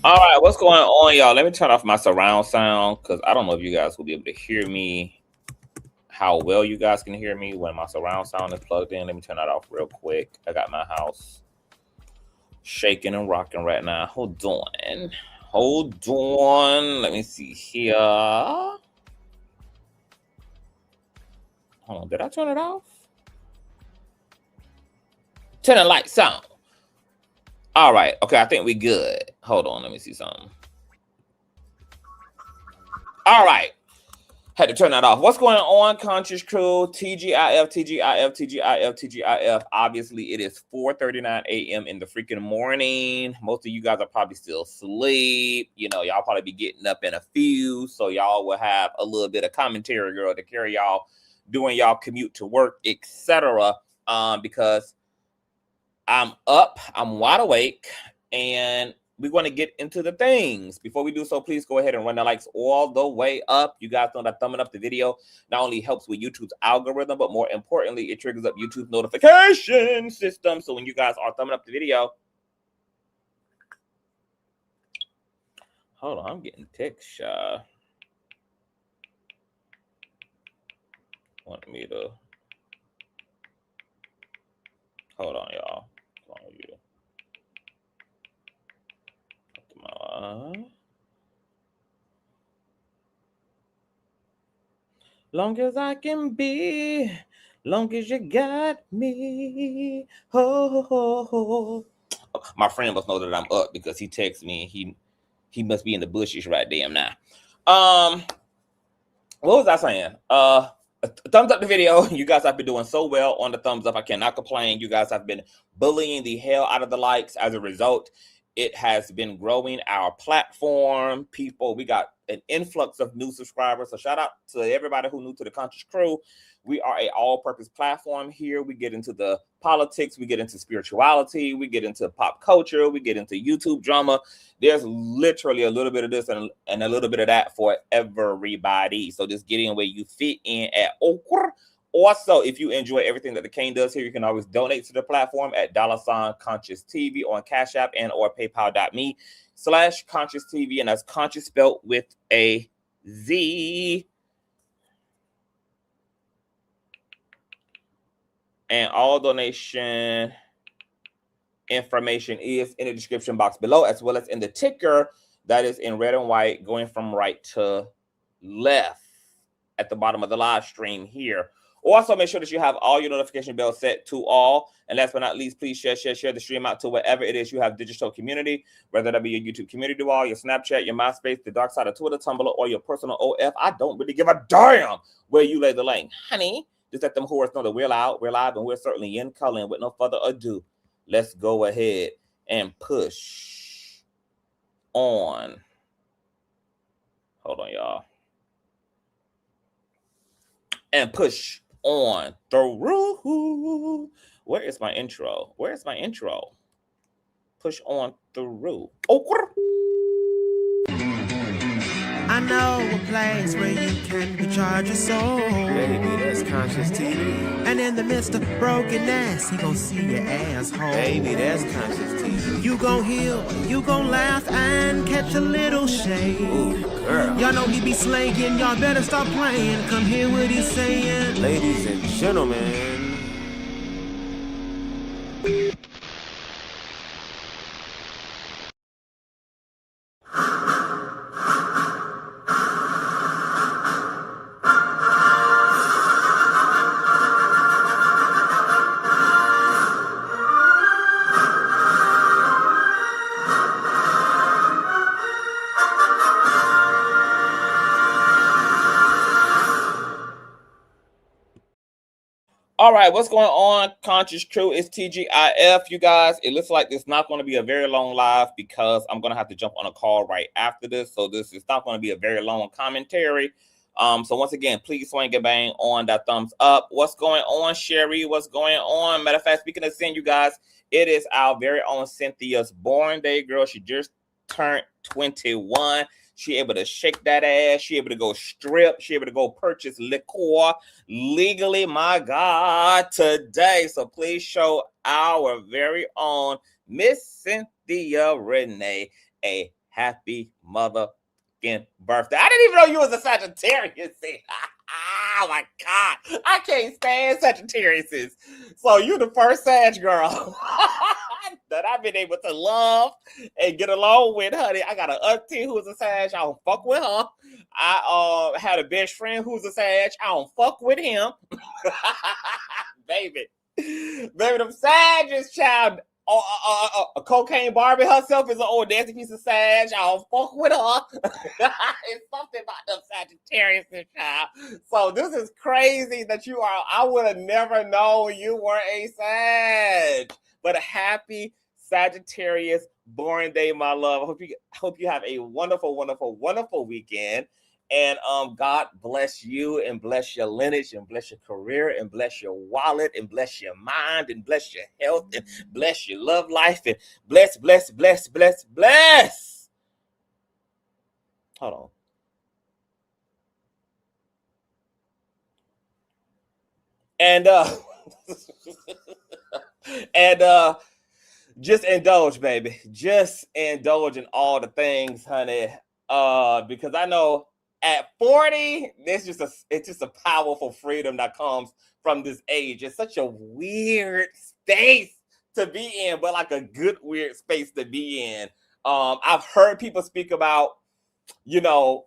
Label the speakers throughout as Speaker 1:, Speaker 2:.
Speaker 1: All right, what's going on, y'all? Let me turn off my surround sound because I don't know if you guys will be able to hear me, how well you guys can hear me when my surround sound is plugged in. Let me turn that off real quick. I got my house shaking and rocking right now. Hold on. Let me see here. Hold on, did I turn it off? Turn the lights on. All right, okay, I think we good. Hold on, let me see something. All right. Had to turn that off. What's going on, Conscious Crew? TGIF, TGIF, TGIF, TGIF. Obviously, it is 4:39 a.m. in the freaking morning. Most of you guys are probably still asleep. You know, y'all probably be getting up in a few, so y'all will have a little bit of commentary, girl, to carry y'all doing y'all commute to work, etc. Because I'm up, I'm wide awake, and we're going to get into the things. Before we do so, please go ahead and run the likes all the way up. You guys know that thumbing up the video not only helps with YouTube's algorithm, but more importantly, it triggers up YouTube's notification system. So when you guys are thumbing up the video, hold on, I'm getting text. Want me to hold on, y'all. Long as I can be, long as you got me. Ho. My friend must know that I'm up because he texts me and he must be in the bushes right damn now. What was I saying? Thumbs up the video. You guys have been doing so well on the thumbs up. I cannot complain. You guys have been bullying the hell out of the likes. As a result, it has been growing our platform. People, we got an influx of new subscribers. So shout out to everybody who new to the Conscious Crew. We are a all-purpose platform here. We get into the politics, we get into spirituality, we get into pop culture, we get into YouTube drama. There's literally a little bit of this and a little bit of that for everybody. So just get in where you fit in at Okra. Also, if you enjoy everything that the Kane does here, you can always donate to the platform at $Consciouztv on Cash App and or PayPal.me/Consciouztv, and that's Conscious spelled with a Z. And all donation information is in the description box below, as well as in the ticker that is in red and white going from right to left at the bottom of the live stream here. Also, make sure that you have all your notification bells set to all. And last but not least, please share the stream out to wherever it is you have digital community, whether that be your YouTube community wall, your Snapchat, your MySpace, the dark side of Twitter, Tumblr, or your personal OF. I don't really give a damn where you lay the lane, honey. Just let them whores know that we're loud, we're live, and we're certainly in color. And with no further ado, let's go ahead and push on. Hold on, y'all. And push on through. Where is my intro? Where's my intro? Push on through.
Speaker 2: I know a place where you can recharge your soul.
Speaker 3: Baby, that's Consciouztv.
Speaker 2: And in the midst of brokenness, he gon' see your asshole.
Speaker 3: Baby, that's Consciouztv.
Speaker 2: You gon' heal, you gon' laugh and catch a little shade.
Speaker 3: Ooh, girl.
Speaker 2: Y'all know he be slaying, y'all better stop playing. Come hear what he's saying.
Speaker 3: Ladies and gentlemen.
Speaker 1: All right, what's going on, Conscious Crew? It's TGIF, you guys. It looks like it's not going to be a very long live because I'm going to have to jump on a call right after this. So this is not going to be a very long commentary. So once again, please swing and bang on that thumbs up. What's going on, Sherry? What's going on? Matter of fact, speaking of sin, you guys, it is our very own Cynthia's born day, girl. She just turned 21. She able to shake that ass. She able to go strip. She able to go purchase liquor legally, my God, today. So please show our very own Miss Cynthia Renee a happy motherfucking birthday. I didn't even know you was a Sagittarius. Oh my God. I can't stand Sagittariuses. So you the first Sag girl that I've been able to love and get along with, honey. I got an auntie who's a Sag. I don't fuck with her. I had a best friend who's a Sag. I don't fuck with him. Baby, them Sages, child. A cocaine Barbie herself is an old nasty piece of Sag. I don't fuck with her. It's something about them Sagittarius, child. So this is crazy that you are. I would have never known you were a Sag. But a happy Sagittarius born day, my love. I hope you have a wonderful, wonderful, wonderful weekend. And God bless you and bless your lineage and bless your career and bless your wallet and bless your mind and bless your health and bless your love life and bless. Hold on. And just indulge, baby. Just indulge in all the things, honey. Because I know at 40, it's just a powerful freedom that comes from this age. It's such a weird space to be in, but like a good weird space to be in. I've heard people speak about,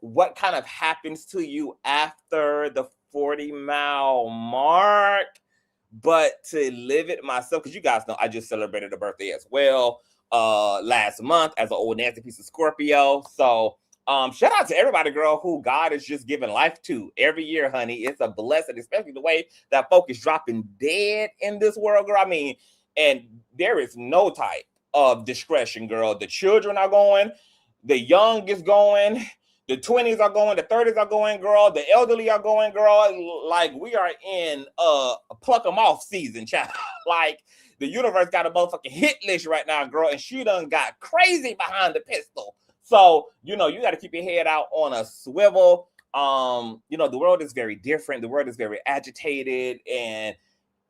Speaker 1: what kind of happens to you after the 40-mile mark. But to live it myself, because you guys know I just celebrated a birthday as well last month as an old nasty piece of Scorpio. So shout out to everybody, girl, who God is just giving life to every year, honey. It's a blessing, especially the way that folk is dropping dead in this world, girl. I mean, and there is no type of discretion, girl. The children are going, the young is going, the 20s are going, the 30s are going, girl. The elderly are going, girl. Like, we are in pluck them off season, child. Like, the universe got a motherfucking hit list right now, girl, and she done got crazy behind the pistol. So, you got to keep your head out on a swivel. The world is very different. The world is very agitated, and,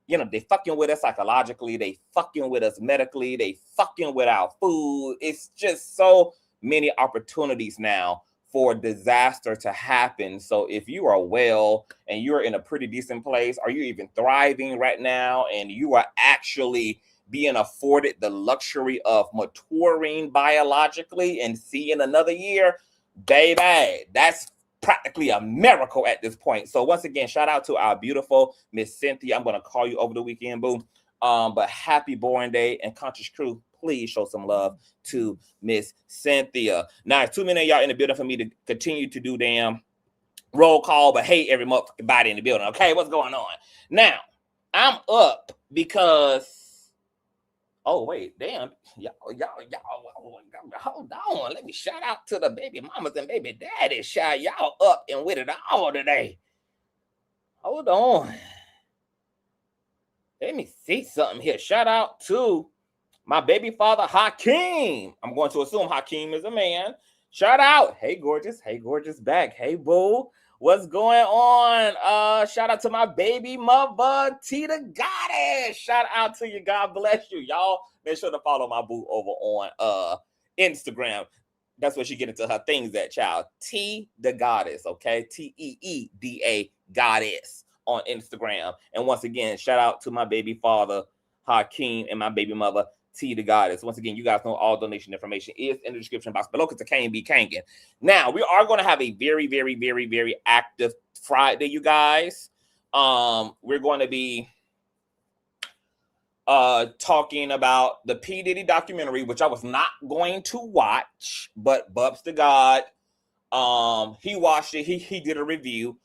Speaker 1: they fucking with us psychologically. They fucking with us medically. They fucking with our food. It's just so many opportunities now for disaster to happen. So if you are well and you're in a pretty decent place, are you even thriving right now, and you are actually being afforded the luxury of maturing biologically and seeing another year, baby, that's practically a miracle at this point. So once again, shout out to our beautiful Miss Cynthia. I'm going to call you over the weekend, boo. But happy born day, and Conscious Crew, please show some love to Miss Cynthia. Now, it's too many of y'all in the building for me to continue to do damn roll call, but hey, every motherfucking body in the building. Okay, what's going on? Now, I'm up because, oh wait, damn, y'all, hold on. Let me shout out to the baby mamas and baby daddies. Shout y'all up and with it all today. Hold on. Let me see something here. Shout out to my baby father, Hakeem. I'm going to assume Hakeem is a man. Shout out. Hey, gorgeous. Hey, gorgeous back. Hey, boo. What's going on? Shout out to my baby mother, T the Goddess. Shout out to you. God bless you. Y'all make sure to follow my boo over on Instagram. That's where she get into her things at, child. T the Goddess, okay? Teeda Goddess on Instagram. And once again, shout out to my baby father, Hakeem, and my baby mother, T the Goddess. Once again, you guys know all donation information is in the description box below, because it can't be kanking. Now, we are going to have a very, very, very, very active Friday, you guys. We're going to be talking about the P. Diddy documentary, which I was not going to watch, but Bubs the God, he watched it. He did a review.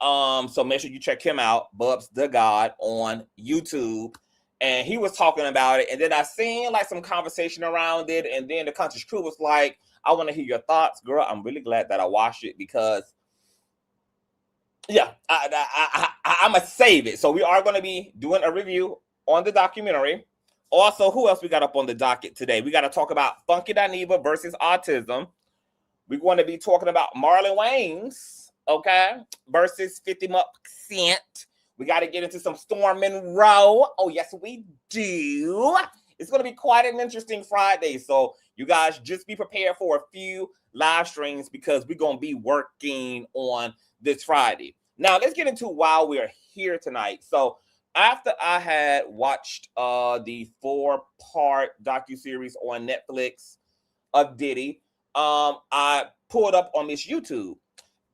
Speaker 1: So make sure you check him out, Bubs the God, on YouTube. And he was talking about it, and then I seen like some conversation around it, and then the Conscious Crew was like, I want to hear your thoughts, girl. I'm really glad that I watched it, because yeah, I'm gonna save it. So we are going to be doing a review on the documentary. Also, who else we got up on the docket today? We got to talk about Funky Dineva versus autism. We're going to be talking about Marlon Wayans, okay, versus 50 Cent. We got to get into some Storm Monroe. Oh, yes, we do. It's going to be quite an interesting Friday. So you guys just be prepared for a few live streams because we're going to be working on this Friday. Now, let's get into why we're here tonight. So after I had watched the 4-part docuseries on Netflix of Diddy, I pulled up on this YouTube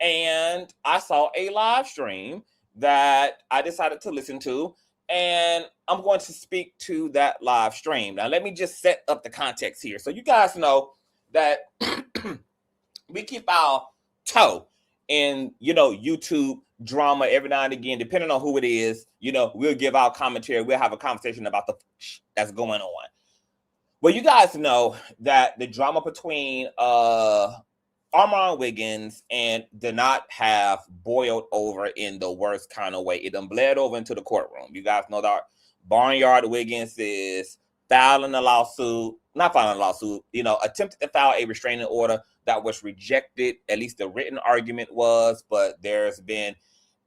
Speaker 1: and I saw a live stream that I decided to listen to, and I'm going to speak to that live stream. Now, let me just set up the context here. So you guys know that we keep our toe in, YouTube drama every now and again, depending on who it is. We'll give our commentary. We'll have a conversation about the that's going on. Well, you guys know that the drama between Armon Wiggins and Nite have boiled over in the worst kind of way. It done bled over into the courtroom. You guys know that Barnyard Wiggins is attempted to file a restraining order that was rejected. At least the written argument was, but there's been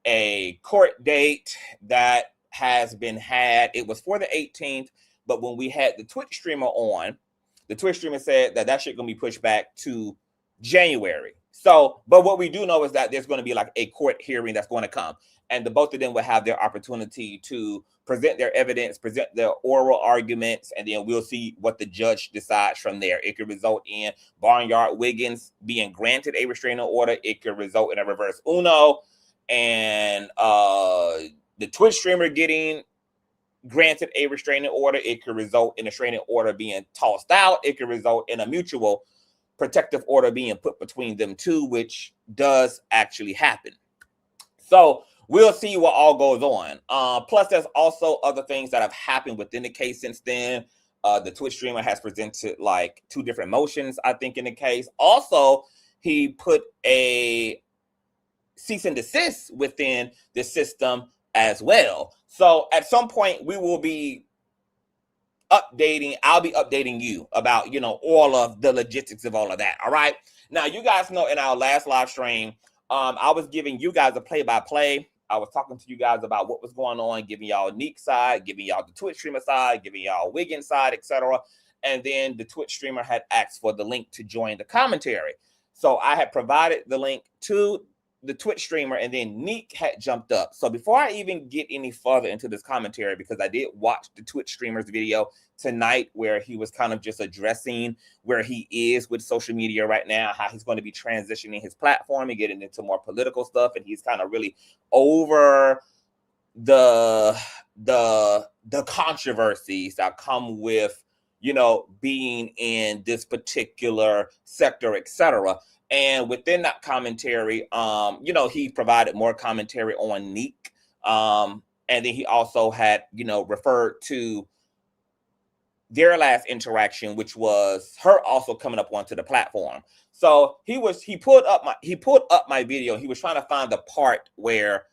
Speaker 1: a court date that has been had. It was for the 18th, but when we had the Twitch streamer on, the Twitch streamer said that shit gonna be pushed back to January. So, but what we do know is that there's going to be like a court hearing that's going to come, and the both of them will have their opportunity to present their evidence, present their oral arguments, and then we'll see what the judge decides from there. It could result in Barnyard Wiggins being granted a restraining order. It could result in a reverse uno, and the Twitch streamer getting granted a restraining order. It could result in a restraining order being tossed out. It could result in a mutual protective order being put between them two, which does actually happen. So we'll see what all goes on. Plus, there's also other things that have happened within the case since then. The Twitch streamer has presented like 2 different motions, I think, in the case. Also, he put a cease and desist within the system as well. So at some point, we will be I'll be updating you about, all of the logistics of all of that. All right. Now, you guys know in our last live stream, I was giving you guys a play-by-play. I was talking to you guys about what was going on, giving y'all Nique side, giving y'all the Twitch streamer side, giving y'all Wiggins side, etc. And then the Twitch streamer had asked for the link to join the commentary. So I had provided the link to the Twitch streamer, and then Nique had jumped up. So before I even get any further into this commentary, because I did watch the Twitch streamer's video tonight where he was kind of just addressing where he is with social media right now, how he's going to be transitioning his platform and getting into more political stuff, and he's kind of really over the controversies that come with being in this particular sector, etc. And within that commentary, he provided more commentary on Nique. And then he also had, referred to their last interaction, which was her also coming up onto the platform. So he pulled up my video. He was trying to find the part where,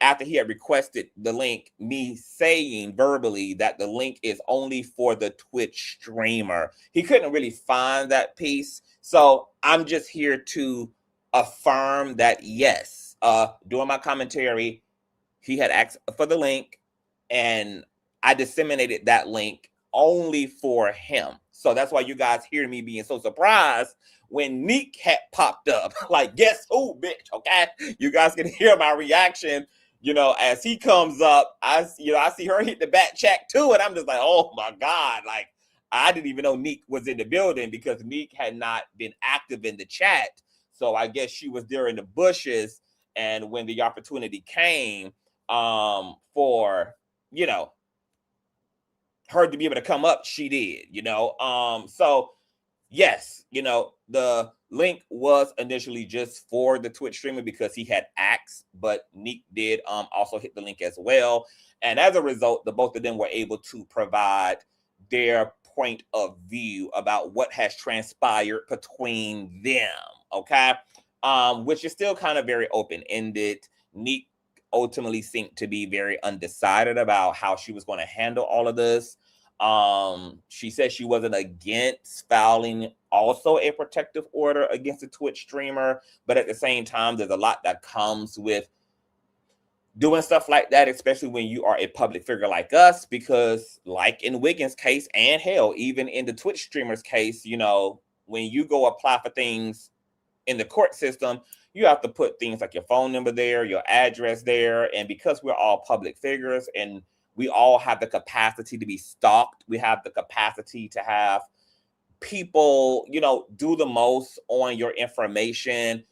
Speaker 1: after he had requested the link, me saying verbally that the link is only for the Twitch streamer. He couldn't really find that piece. So I'm just here to affirm that, yes, during my commentary, he had asked for the link, and I disseminated that link only for him. So that's why you guys hear me being so surprised when Nique had popped up. Like, guess who, bitch? Okay, you guys can hear my reaction. As he comes up, I see her hit the back check too, and I'm just like, oh my God, like I didn't even know Nique was in the building because Nique had not been active in the chat. So I guess she was there in the bushes, and when the opportunity came for her to be able to come up, she did. So yes, the link was initially just for the Twitch streamer because he had asked, but Nique did also hit the link as well. And as a result, the both of them were able to provide their point of view about what has transpired between them. Okay. Which is still kind of very open-ended. Nique ultimately seemed to be very undecided about how she was going to handle all of this. She said she wasn't against filing also a protective order against the Twitch streamer, but at the same time, there's a lot that comes with doing stuff like that, especially when you are a public figure like us, because like in Wiggins' case, and hell, even in the Twitch streamers' case, you know, when you go apply for things in the court system, you have to put things like your phone number there, your address there. And because we're all public figures and we all have the capacity to be stalked, we have the capacity to have people, you know, do the most on your information.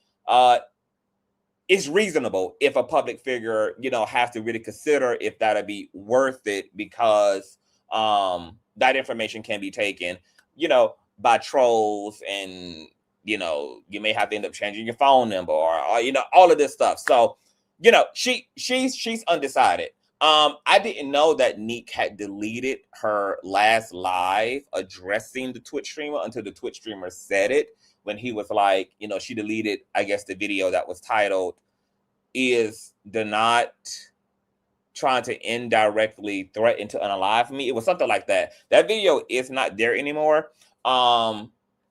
Speaker 1: It's reasonable if a public figure, you know, has to really consider if that'll be worth it, because that information can be taken, you know, by trolls, and you know, you may have to end up changing your phone number, or you know, all of this stuff. So, you know, she's undecided. I didn't know that Nique had deleted her last live addressing the Twitch streamer until the Twitch streamer said it, when he was like, you know, she deleted, I guess, the video that was titled, "Is the not trying to indirectly threaten to unalive me?" It was something like that. That video is not there anymore.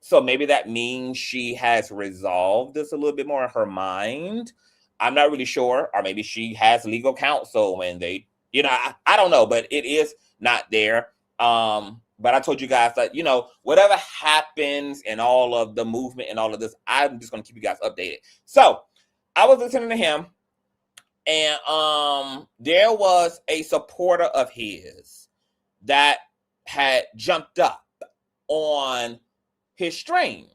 Speaker 1: So maybe that means she has resolved this a little bit more in her mind. I'm not really sure. Or maybe she has legal counsel and they, you know, I don't know, but it is not there. But I told you guys that, you know, whatever happens in all of the movement and all of this, I'm just going to keep you guys updated. So I was listening to him, and there was a supporter of his that had jumped up on his stream,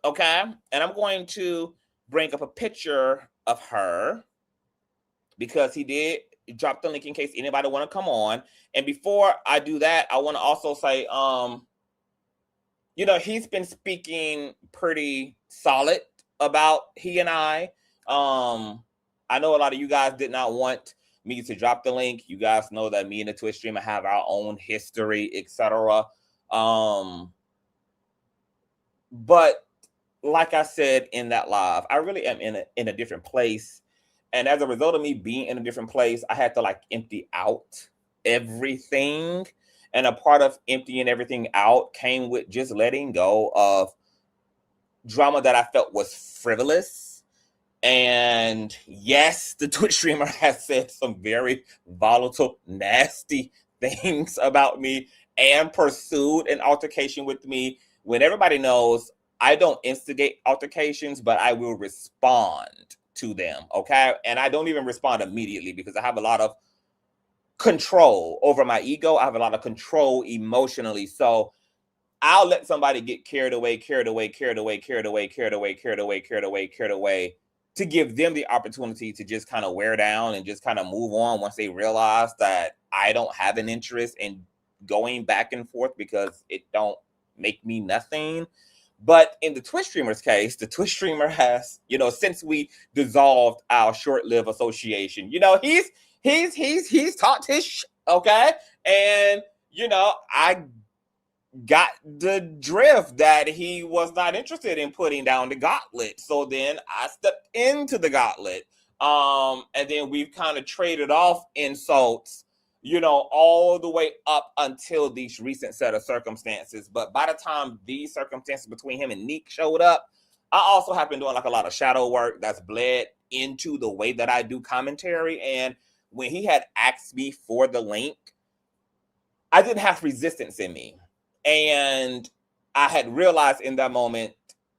Speaker 1: okay? And I'm going to bring up a picture of her because he did drop the link in case anybody want to come on. And before I do that, I want to also say, you know, he's been speaking pretty solid about he and I. I know a lot of you guys did not want me to drop the link. You guys know that me and the Twitch streamer have our own history, etc. But like I said in that live, I really am in a different place. And as a result of me being in a different place, I had to like empty out everything. And a part of emptying everything out came with just letting go of drama that I felt was frivolous. And yes, the Twitch streamer has said some very volatile, nasty things about me and pursued an altercation with me, when everybody knows I don't instigate altercations, but I will respond to them, okay? And I don't even respond immediately because I have a lot of control over my ego. I have a lot of control emotionally. So I'll let somebody get carried away to give them the opportunity to just kind of wear down and just kind of move on once they realize that I don't have an interest in going back and forth because it don't make me nothing. But in the Twitch streamer's case, the Twitch streamer has, you know, since we dissolved our short-lived association, you know, he's talked his okay? And, you know, I got the drift that he was not interested in putting down the gauntlet. So then I stepped into the gauntlet. And then we've kind of traded off insults, you know, all the way up until these recent set of circumstances. But by the time these circumstances between him and Nique showed up, I also have been doing like a lot of shadow work that's bled into the way that I do commentary. And when he had asked me for the link, I didn't have resistance in me. And I had realized in that moment,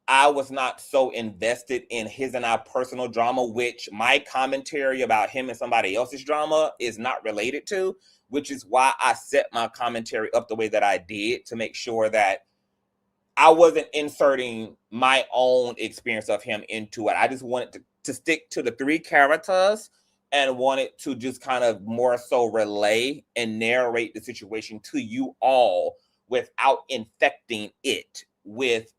Speaker 1: I was not so invested in his and I personal drama, which my commentary about him and somebody else's drama is not related to, which is why I set my commentary up the way that I did, to make sure that I wasn't inserting my own experience of him into it. I just wanted to stick to the three characters and wanted to just kind of more so relay and narrate the situation to you all without infecting it with,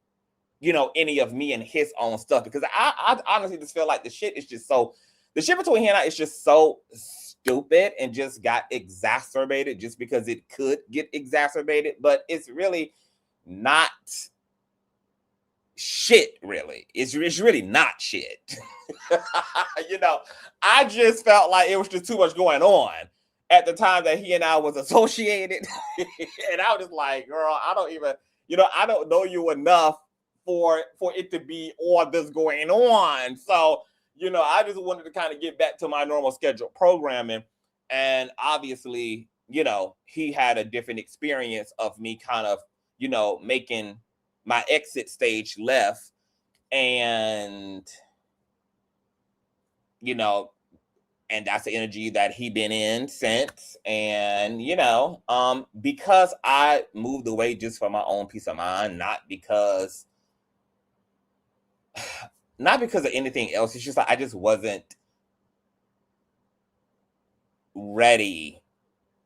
Speaker 1: you know, any of me and his own stuff. Because I honestly just feel like the shit between he and I is just so stupid and just got exacerbated just because it could get exacerbated. But it's really not shit, really. It's really not shit. You know, I just felt like it was just too much going on at the time that he and I was associated. And I was just like, girl, I don't know you enough for it to be all this going on. So, I just wanted to kind of get back to my normal scheduled programming. And obviously, he had a different experience of me kind of, making my exit stage left. And, and that's the energy that he been in since. And, because I moved away just for my own peace of mind, not because of anything else. It's just like I just wasn't ready.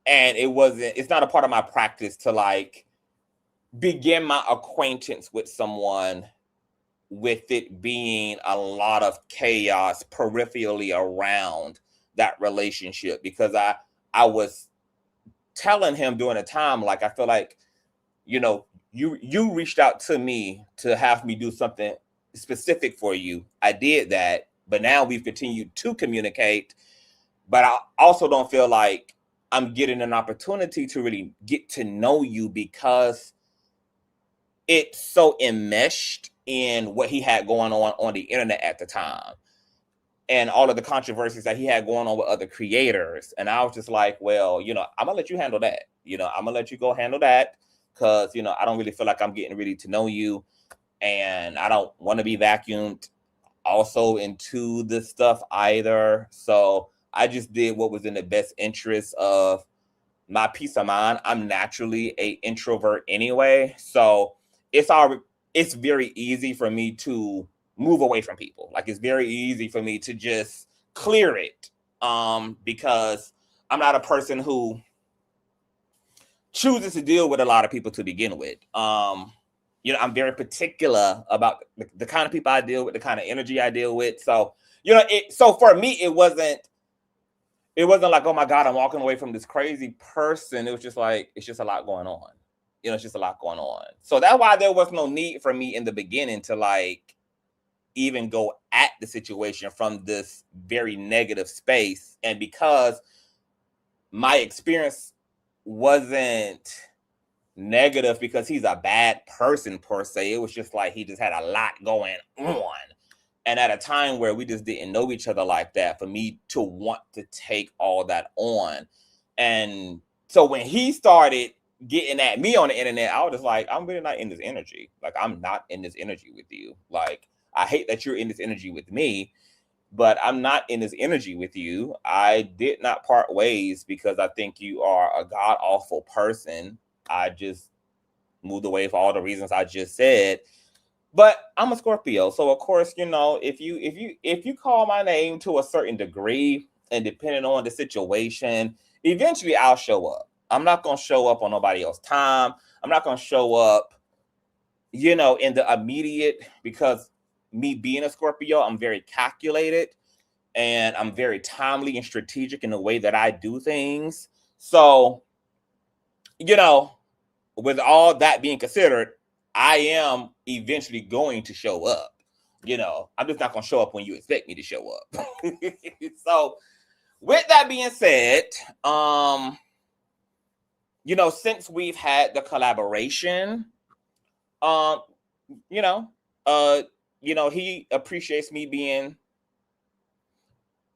Speaker 1: And it's not a part of my practice to like begin my acquaintance with someone with it being a lot of chaos peripherally around that relationship, because I was telling him during the time, like, I feel like, you reached out to me to have me do something specific for you. I did that, but now we've continued to communicate, but I also don't feel like I'm getting an opportunity to really get to know you, because it's so enmeshed in what he had going on the internet at the time, and all of the controversies that he had going on with other creators. And I was just like, well, I'm gonna let you handle that. I'm gonna let you go handle that, because I don't really feel like I'm getting ready to know you, and I don't want to be vacuumed also into this stuff either. So I just did what was in the best interest of my peace of mind. I'm naturally an introvert anyway, so it's very easy for me to move away from people. Like, it's very easy for me to just clear it, because I'm not a person who chooses to deal with a lot of people to begin with. I'm very particular about the kind of people I deal with, the kind of energy I deal with. So, so for me, it wasn't like, oh my God, I'm walking away from this crazy person. It was just like, it's just a lot going on. It's just a lot going on. So that's why there was no need for me in the beginning to like even go at the situation from this very negative space. And because my experience wasn't negative because he's a bad person per se, it was just like he just had a lot going on. And at a time where we just didn't know each other like that, for me to want to take all that on. And so when he started getting at me on the internet, I was just like, I'm really not in this energy. Like, I'm not in this energy with you. Like, I hate that you're in this energy with me, but I'm not in this energy with you. I did not part ways because I think you are a god awful person. I just moved away for all the reasons I just said. But I'm a Scorpio, so of course, if you call my name to a certain degree, and depending on the situation, eventually I'll show up. I'm not gonna show up on nobody else's time. I'm not gonna show up, in the immediate, because me being a Scorpio, I'm very calculated and I'm very timely and strategic in the way that I do things. So, with all that being considered, I am eventually going to show up. I'm just not going to show up when you expect me to show up. So, with that being said, since we've had the collaboration, he appreciates me being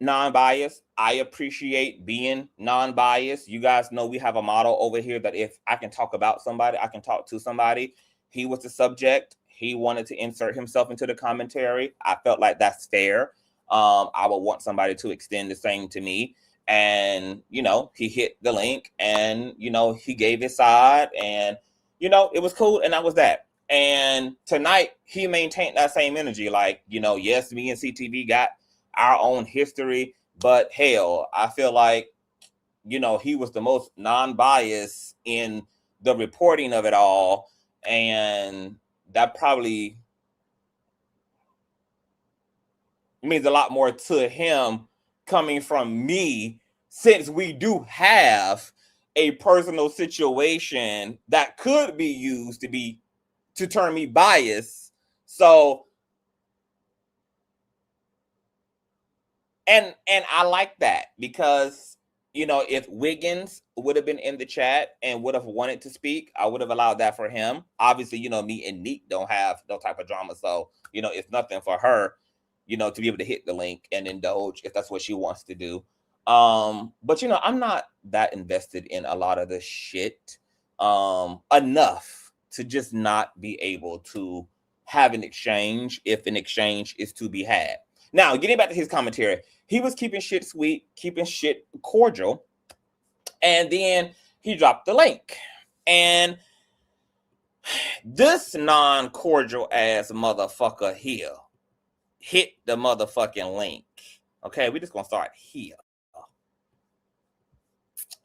Speaker 1: non-biased. I appreciate being non-biased. You guys know we have a motto over here that if I can talk about somebody, I can talk to somebody. He was the subject. He wanted to insert himself into the commentary. I felt like that's fair. I would want somebody to extend the same to me. And, he hit the link and, he gave his side and, it was cool. And that was that. And tonight he maintained that same energy. Like, yes, me and CTV got our own history, but hell, I feel like, he was the most non-biased in the reporting of it all. And that probably means a lot more to him coming from me, since we do have a personal situation that could be used to turn me biased. So, and I like that, because if Wiggins would have been in the chat and would have wanted to speak, I would have allowed that for him. Obviously, me and Nique don't have no type of drama, so it's nothing for her. you know, to be able to hit the link and indulge if that's what she wants to do. But you know, I'm not that invested in a lot of this shit enough to just not be able to have an exchange if an exchange is to be had. Now, getting back to his commentary, he was keeping shit sweet, keeping shit cordial, and then he dropped the link. And this non-cordial ass motherfucker here hit the motherfucking link. Okay, we just gonna start here.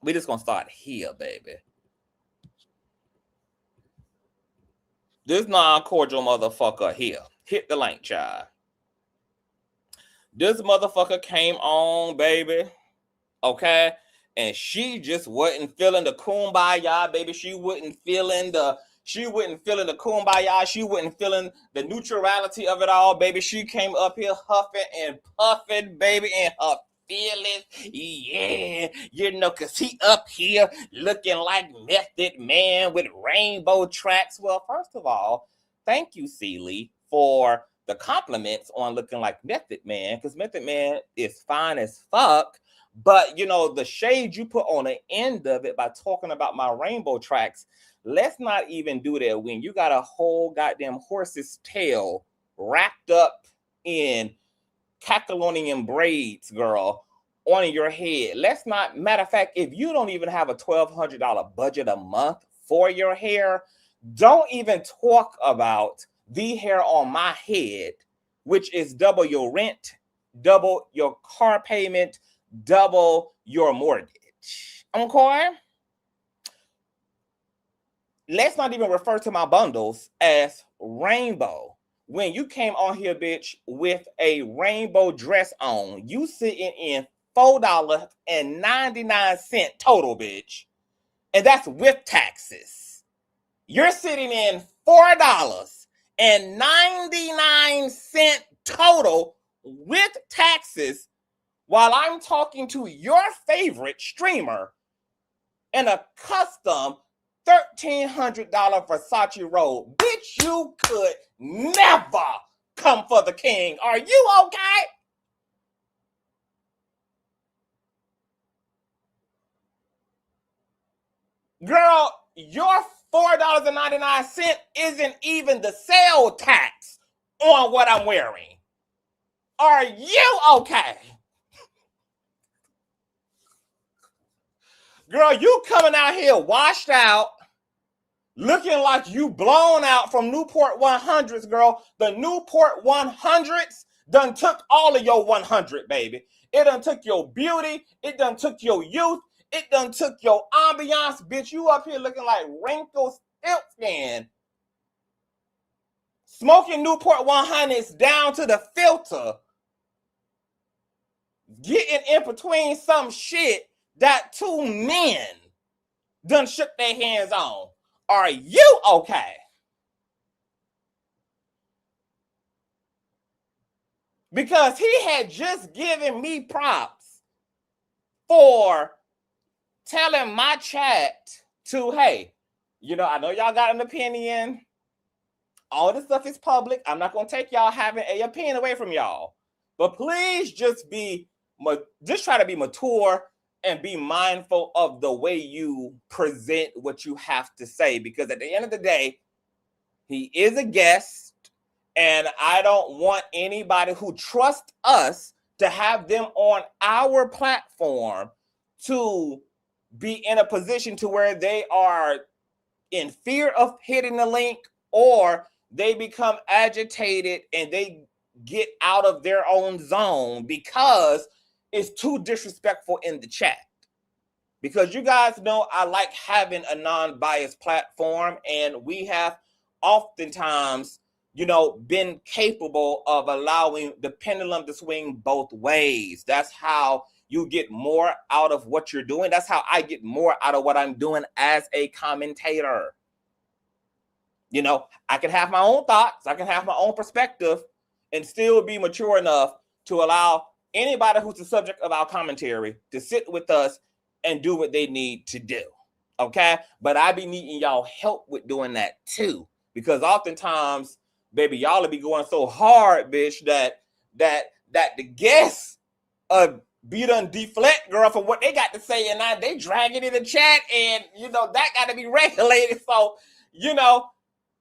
Speaker 1: We just gonna start here, baby. This non-cordial motherfucker here hit the link, child. This motherfucker came on, baby. Okay, and she just wasn't feeling the kumbaya, baby. She wasn't feeling the kumbaya. She wasn't feeling the neutrality of it all, baby. She came up here huffing and puffing, baby, in her feelings. Yeah, you know, cause he up here looking like Method Man with rainbow tracks. Well, first of all, thank you, Celie, for the compliments on looking like Method Man, because Method Man is fine as fuck. But you know, the shade you put on the end of it by talking about my rainbow tracks, let's not even do that when you got a whole goddamn horse's tail wrapped up in Catalonian braids, girl, on your head. Let's not, matter of fact, if you don't even have a $1,200 budget a month for your hair, don't even talk about the hair on my head, which is double your rent, double your car payment, double your mortgage. Okay? Let's not even refer to my bundles as rainbow. When you came on here, bitch, with a rainbow dress on, you sitting in $4.99 total, bitch. And that's with taxes. You're sitting in $4.99 total with taxes while I'm talking to your favorite streamer in a custom $1,300 Versace robe. Bitch, you could never come for the king. Are you okay? Girl, your $4.99 isn't even the sale tax on what I'm wearing. Are you okay? Girl, you coming out here washed out, looking like you blown out from Newport 100s, girl. The Newport 100s done took all of your 100, baby. It done took your beauty. It done took your youth. It done took your ambiance, bitch. You up here looking like wrinkled silk skin. Smoking Newport 100s down to the filter. Getting in between some shit that two men done shook their hands on. Are you okay? Because he had just given me props for telling my chat to, hey, you know, I know y'all got an opinion. All this stuff is public. I'm not going to take y'all having an opinion away from y'all. But please just try to be mature and be mindful of the way you present what you have to say. Because at the end of the day, he is a guest. And I don't want anybody who trusts us to have them on our platform to be in a position to where they are in fear of hitting the link, or they become agitated and they get out of their own zone because it's too disrespectful in the chat. Because you guys know I like having a non-biased platform, and we have oftentimes, you know, been capable of allowing the pendulum to swing both ways. That's how you get more out of what you're doing. That's how I get more out of what I'm doing as a commentator. You know, I can have my own thoughts, I can have my own perspective, and still be mature enough to allow anybody who's the subject of our commentary to sit with us and do what they need to do. Okay? But I be needing y'all help with doing that too. Because oftentimes, baby, y'all will be going so hard, bitch, that that the guests be done deflect girl for what they got to say, and now they drag it in the chat, and that got to be regulated. So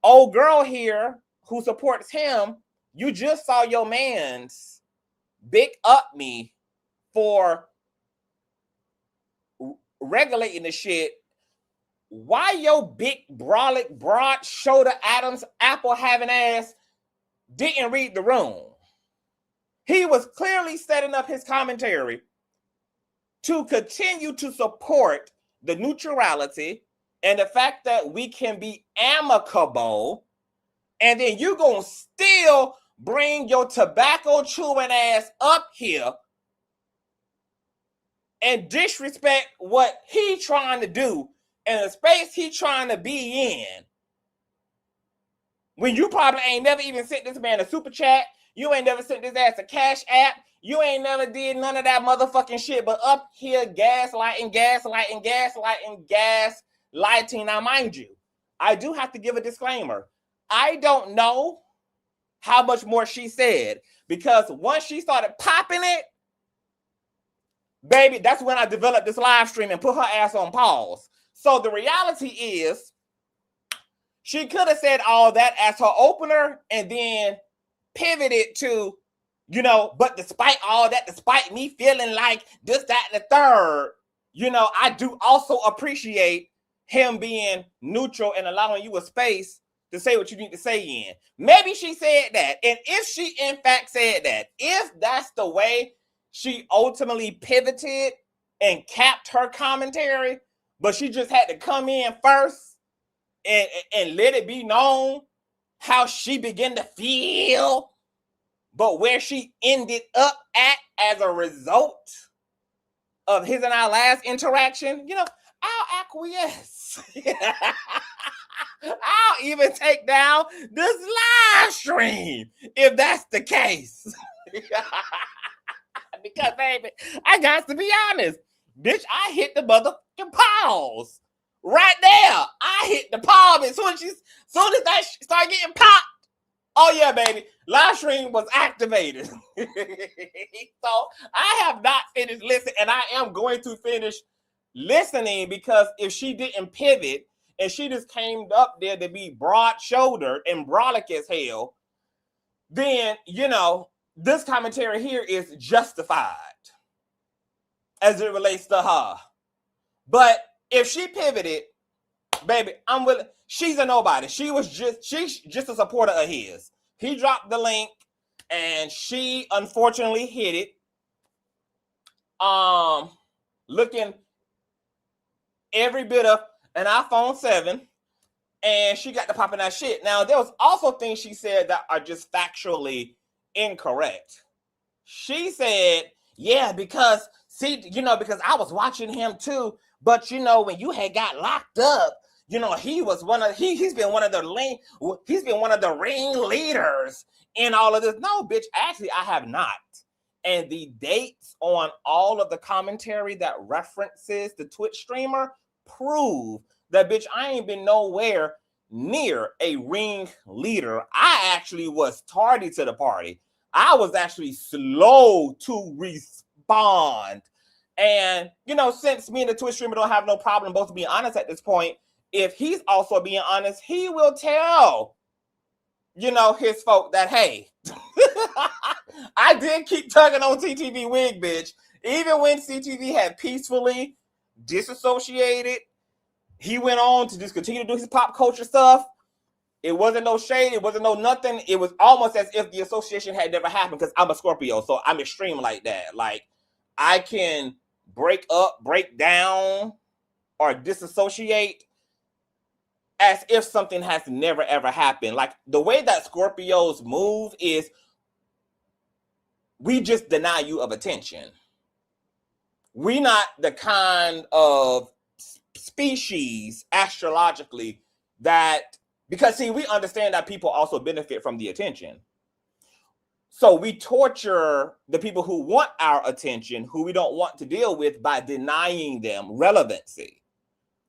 Speaker 1: old girl here who supports him, you just saw your man's big up me for regulating the shit. Why your big brolic broad shoulder Adam's apple having ass didn't read the room? He was clearly setting up his commentary to continue to support the neutrality and the fact that we can be amicable, and then you gonna still bring your tobacco chewing ass up here and disrespect what he trying to do in the space he trying to be in, when you probably ain't never even sent this man a super chat, you ain't never sent this ass a cash app, you ain't never did none of that motherfucking shit, but up here gaslighting. Now, mind you, I do have to give a disclaimer. I don't know how much more she said, because once she started popping it, baby, that's when I developed this live stream and put her ass on pause. So the reality is, she could have said all that as her opener and then pivoted to, but despite all that, despite me feeling like this, that, and the third, I do also appreciate him being neutral and allowing you a space to say what you need to say in. Maybe she said that. And if she in fact said that, if that's the way she ultimately pivoted and capped her commentary, but she just had to come in first and let it be known how she began to feel, but where she ended up at as a result of his and our last interaction, I'll acquiesce. I'll even take down this live stream if that's the case. Because, baby, I got to be honest. Bitch, I hit the motherfucking pause. Right there. I hit the pause as soon as that started getting popped. Oh, yeah, baby. Live stream was activated. So, I have not finished listening, and I am going to finish listening, because if she didn't pivot and she just came up there to be broad-shouldered and brolic as hell, then, this commentary here is justified as it relates to her. But if she pivoted, baby, I'm willing. She's a nobody. She's just a supporter of his. He dropped the link and she unfortunately hit it. Looking every bit of an iPhone 7, and she got to popping that shit. Now, there was also things she said that are just factually incorrect. She said, yeah, because because I was watching him too, but when you had got locked up, he was he's been one of the ringleaders in all of this. No, bitch, actually I have not. And the dates on all of the commentary that references the Twitch streamer prove that, bitch, I ain't been nowhere near a ringleader. I actually was tardy to the party. I was actually slow to respond. And, since me and the Twitch streamer don't have no problem both being honest at this point, if he's also being honest, he will tell, his folk that, hey, I did keep tugging on CTV wig, bitch. Even when CTV had peacefully disassociated, he went on to just continue to do his pop culture stuff. It wasn't no shade. It wasn't no nothing. It was almost as if the association had never happened, because I'm a Scorpio, so I'm extreme like that. Like, I can break up, break down, or disassociate as if something has never, ever happened. Like, the way that Scorpios move is we just deny you of attention. We're not the kind of species astrologically that, because see, we understand that people also benefit from the attention. So we torture the people who want our attention, who we don't want to deal with, by denying them relevancy.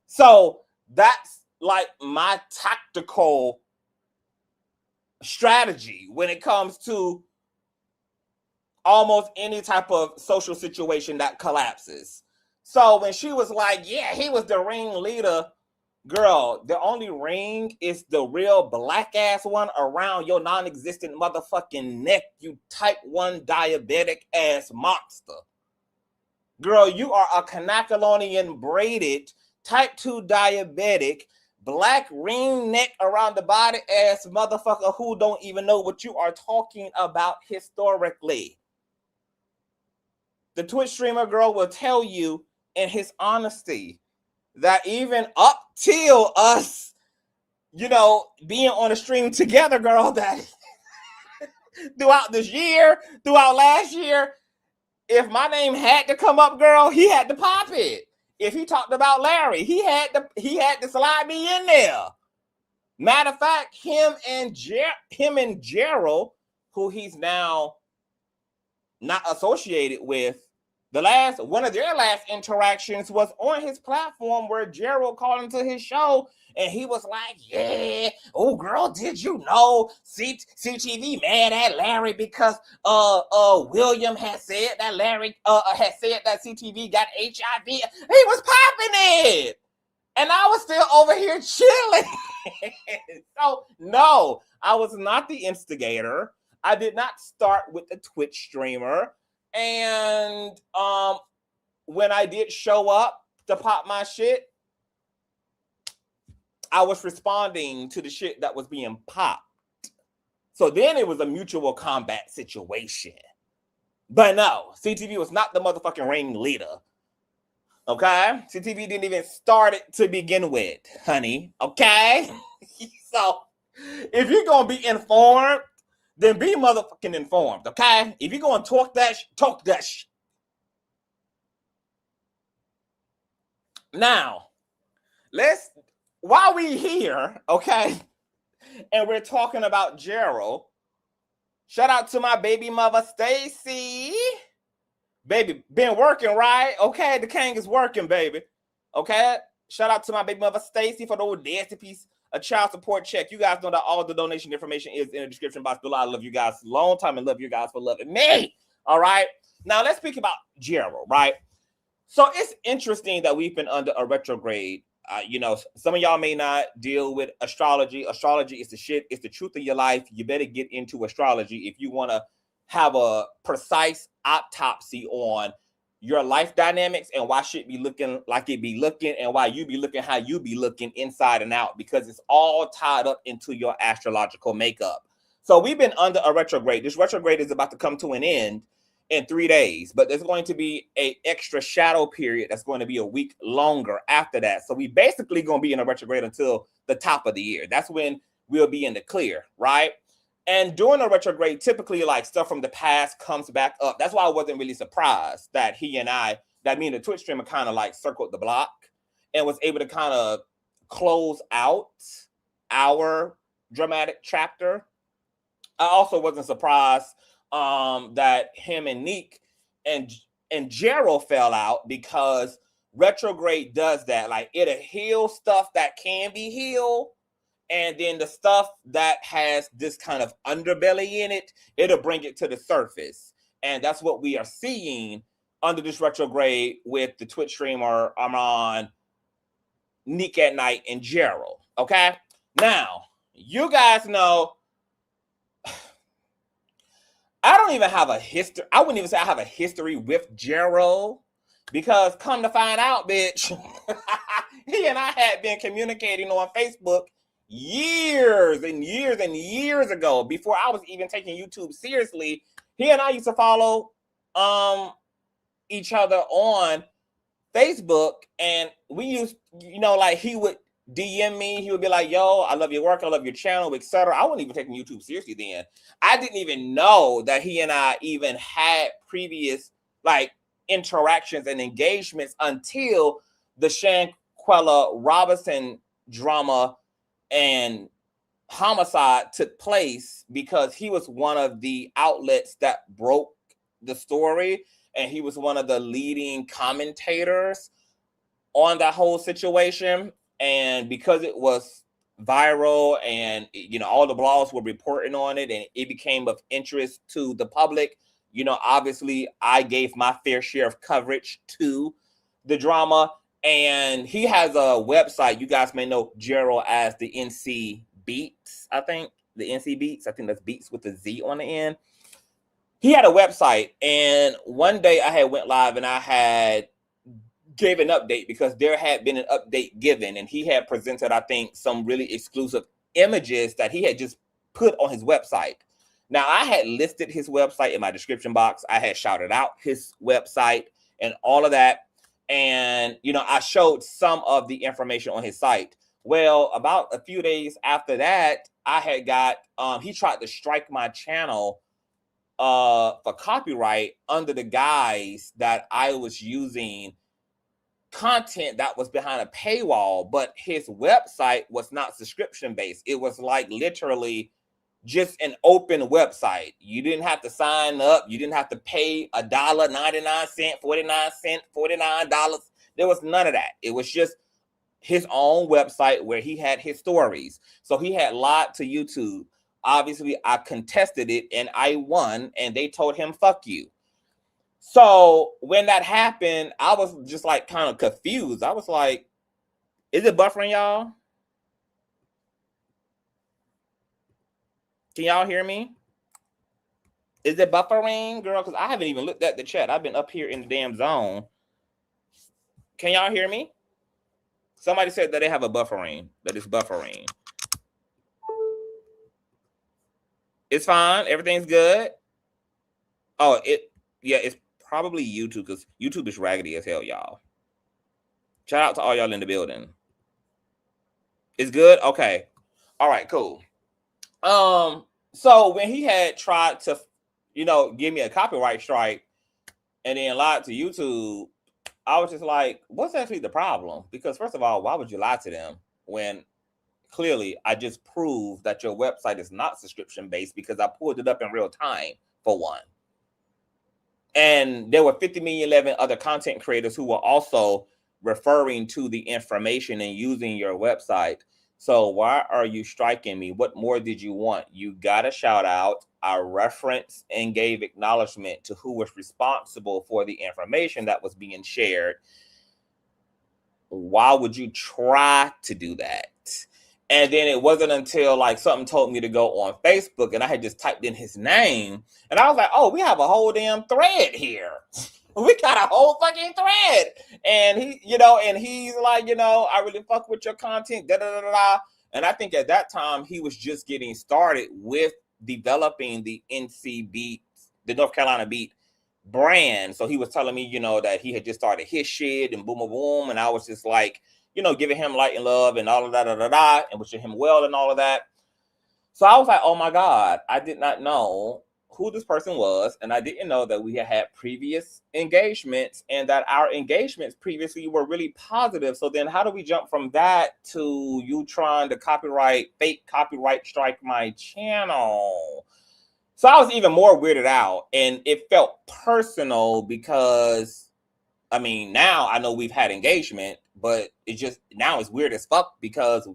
Speaker 1: So that's like my tactical strategy when it comes to almost any type of social situation that collapses. So when she was like, yeah, he was the ringleader, girl, the only ring is the real black ass one around your non-existent motherfucking neck, you type 1 diabetic ass monster. Girl, you are a Kannakalonian braided type 2 diabetic black ring neck around the body ass motherfucker who don't even know what you are talking about historically. The Twitch streamer girl will tell you in his honesty that even up till us, you know, being on a stream together, girl, that throughout this year, throughout last year, if my name had to come up, girl, he had to pop it. If he talked about Larry, he had to slide me in there. Matter of fact, him and Gerald, who he's now not associated with, one of their last interactions was on his platform where Gerald called into his show and he was like, yeah, oh girl, did you know CTV mad at Larry because William had said that Larry had said that CTV got HIV. He was popping it. And I was still over here chilling. So no, I was not the instigator. I did not start with the Twitch streamer. And when I did show up to pop my shit, I was responding to the shit that was being popped. So then it was a mutual combat situation. But no, CTV was not the motherfucking ringleader. Okay? CTV didn't even start it to begin with, honey. Okay? So if you're going to be informed, then be motherfucking informed, okay? If you're going to talk that shit. Now, while we here, okay, and we're talking about Gerald, shout out to my baby mother, Stacy. Baby, been working, right? Okay, the king is working, baby. Okay? Shout out to my baby mother, Stacy, for the old nasty piece. A child support check. You guys know that all the donation information is in the description box below. I love you guys a long time and love you guys for loving me. All right. Now let's speak about Gerald, right? So it's interesting that we've been under a retrograde. You know, some of y'all may not deal with astrology. Astrology is the shit. It's the truth of your life. You better get into astrology if you want to have a precise autopsy on your life dynamics and why shit be looking like it be looking and why you be looking how you be looking inside and out, because it's all tied up into your astrological makeup. So we've been under a retrograde. This retrograde is about to come to an end in 3 days, but there's going to be an extra shadow period that's going to be a week longer after that. So we basically going to be in a retrograde until the top of the year. That's when we'll be in the clear, right? And during a retrograde, typically like stuff from the past comes back up. That's why I wasn't really surprised that me and the Twitch streamer kind of like circled the block and was able to kind of close out our dramatic chapter. I also wasn't surprised that him and Nique and Gerald fell out, because retrograde does that. Like, it'll heal stuff that can be healed. And then the stuff that has this kind of underbelly in it, it'll bring it to the surface. And that's what we are seeing under this retrograde with the Twitch streamer Armon, Nique at Night, and Gerald. Okay? Now, you guys know, I don't even have a history. I wouldn't even say I have a history with Gerald, because come to find out, bitch, he and I had been communicating on Facebook years and years and years ago, before I was even taking YouTube seriously. He and I used to follow each other on Facebook, and we used, you know, like, he would DM me, he would be like, yo, I love your work, I love your channel, etc. I wasn't even taking YouTube seriously then. I didn't even know that he and I even had previous like interactions and engagements until the Shanquella Robinson drama and homicide took place, because he was one of the outlets that broke the story, and he was one of the leading commentators on that whole situation. And because it was viral and, you know, all the blogs were reporting on it and it became of interest to the public, you know, obviously I gave my fair share of coverage to the drama. And he has a website. You guys may know Gerald as the NC Beats, I think. The NC Beats. I think that's Beats with a Z on the end. He had a website, and one day I had went live and I had gave an update because there had been an update given, and he had presented, I think, some really exclusive images that he had just put on his website. Now, I had listed his website in my description box. I had shouted out his website and all of that. And, you know, I showed some of the information on his site. Well, about a few days after that, I had got, he tried to strike my channel for copyright under the guise that I was using content that was behind a paywall, but his website was not subscription based. It was like literally just an open website. You didn't have to sign up. You didn't have to pay $1.99, 49 cents, $49. There was none of that. It was just his own website where he had his stories. So he had lied to YouTube. Obviously, I contested it and I won, and they told him, fuck you. So when that happened, I was just like kind of confused. I was like, is it buffering, y'all? Can y'all hear me? Is it buffering, girl? Because I haven't even looked at the chat. I've been up here in the damn zone. Can y'all hear me? Somebody said that they have a buffering, that it's buffering. It's fine. Everything's good. Oh, yeah, it's probably YouTube because YouTube is raggedy as hell, y'all. Shout out to all y'all in the building. It's good? Okay. All right, cool. So when he had tried to, you know, give me a copyright strike and then lied to YouTube, I was just like, what's actually the problem? Because first of all, why would you lie to them when clearly I just proved that your website is not subscription based because I pulled it up in real time for one. And there were 50 million 11 other content creators who were also referring to the information and using your website. So why are you striking me? What more did you want? You got a shout out. I referenced and gave acknowledgement to who was responsible for the information that was being shared. Why would you try to do that? And then it wasn't until like something told me to go on Facebook and I had just typed in his name and I was like, oh, we have a whole damn thread here. We got a whole fucking thread. And he, you know, and he's like, you know, I really fuck with your content, da da da da. And I think at that time he was just getting started with developing the NC Beat, the North Carolina Beat brand. So he was telling me, you know, that he had just started his shit and boom, boom, boom. And I was just like, you know, giving him light and love and all of that, da, da, da, and wishing him well and all of that. So I was like, oh my God, I did not know who this person was. And I didn't know that we had had previous engagements and that our engagements previously were really positive. So then how do we jump from that to you trying to fake copyright strike my channel? So I was even more weirded out and it felt personal because, I mean, now I know we've had engagement, but it just, now it's weird as fuck because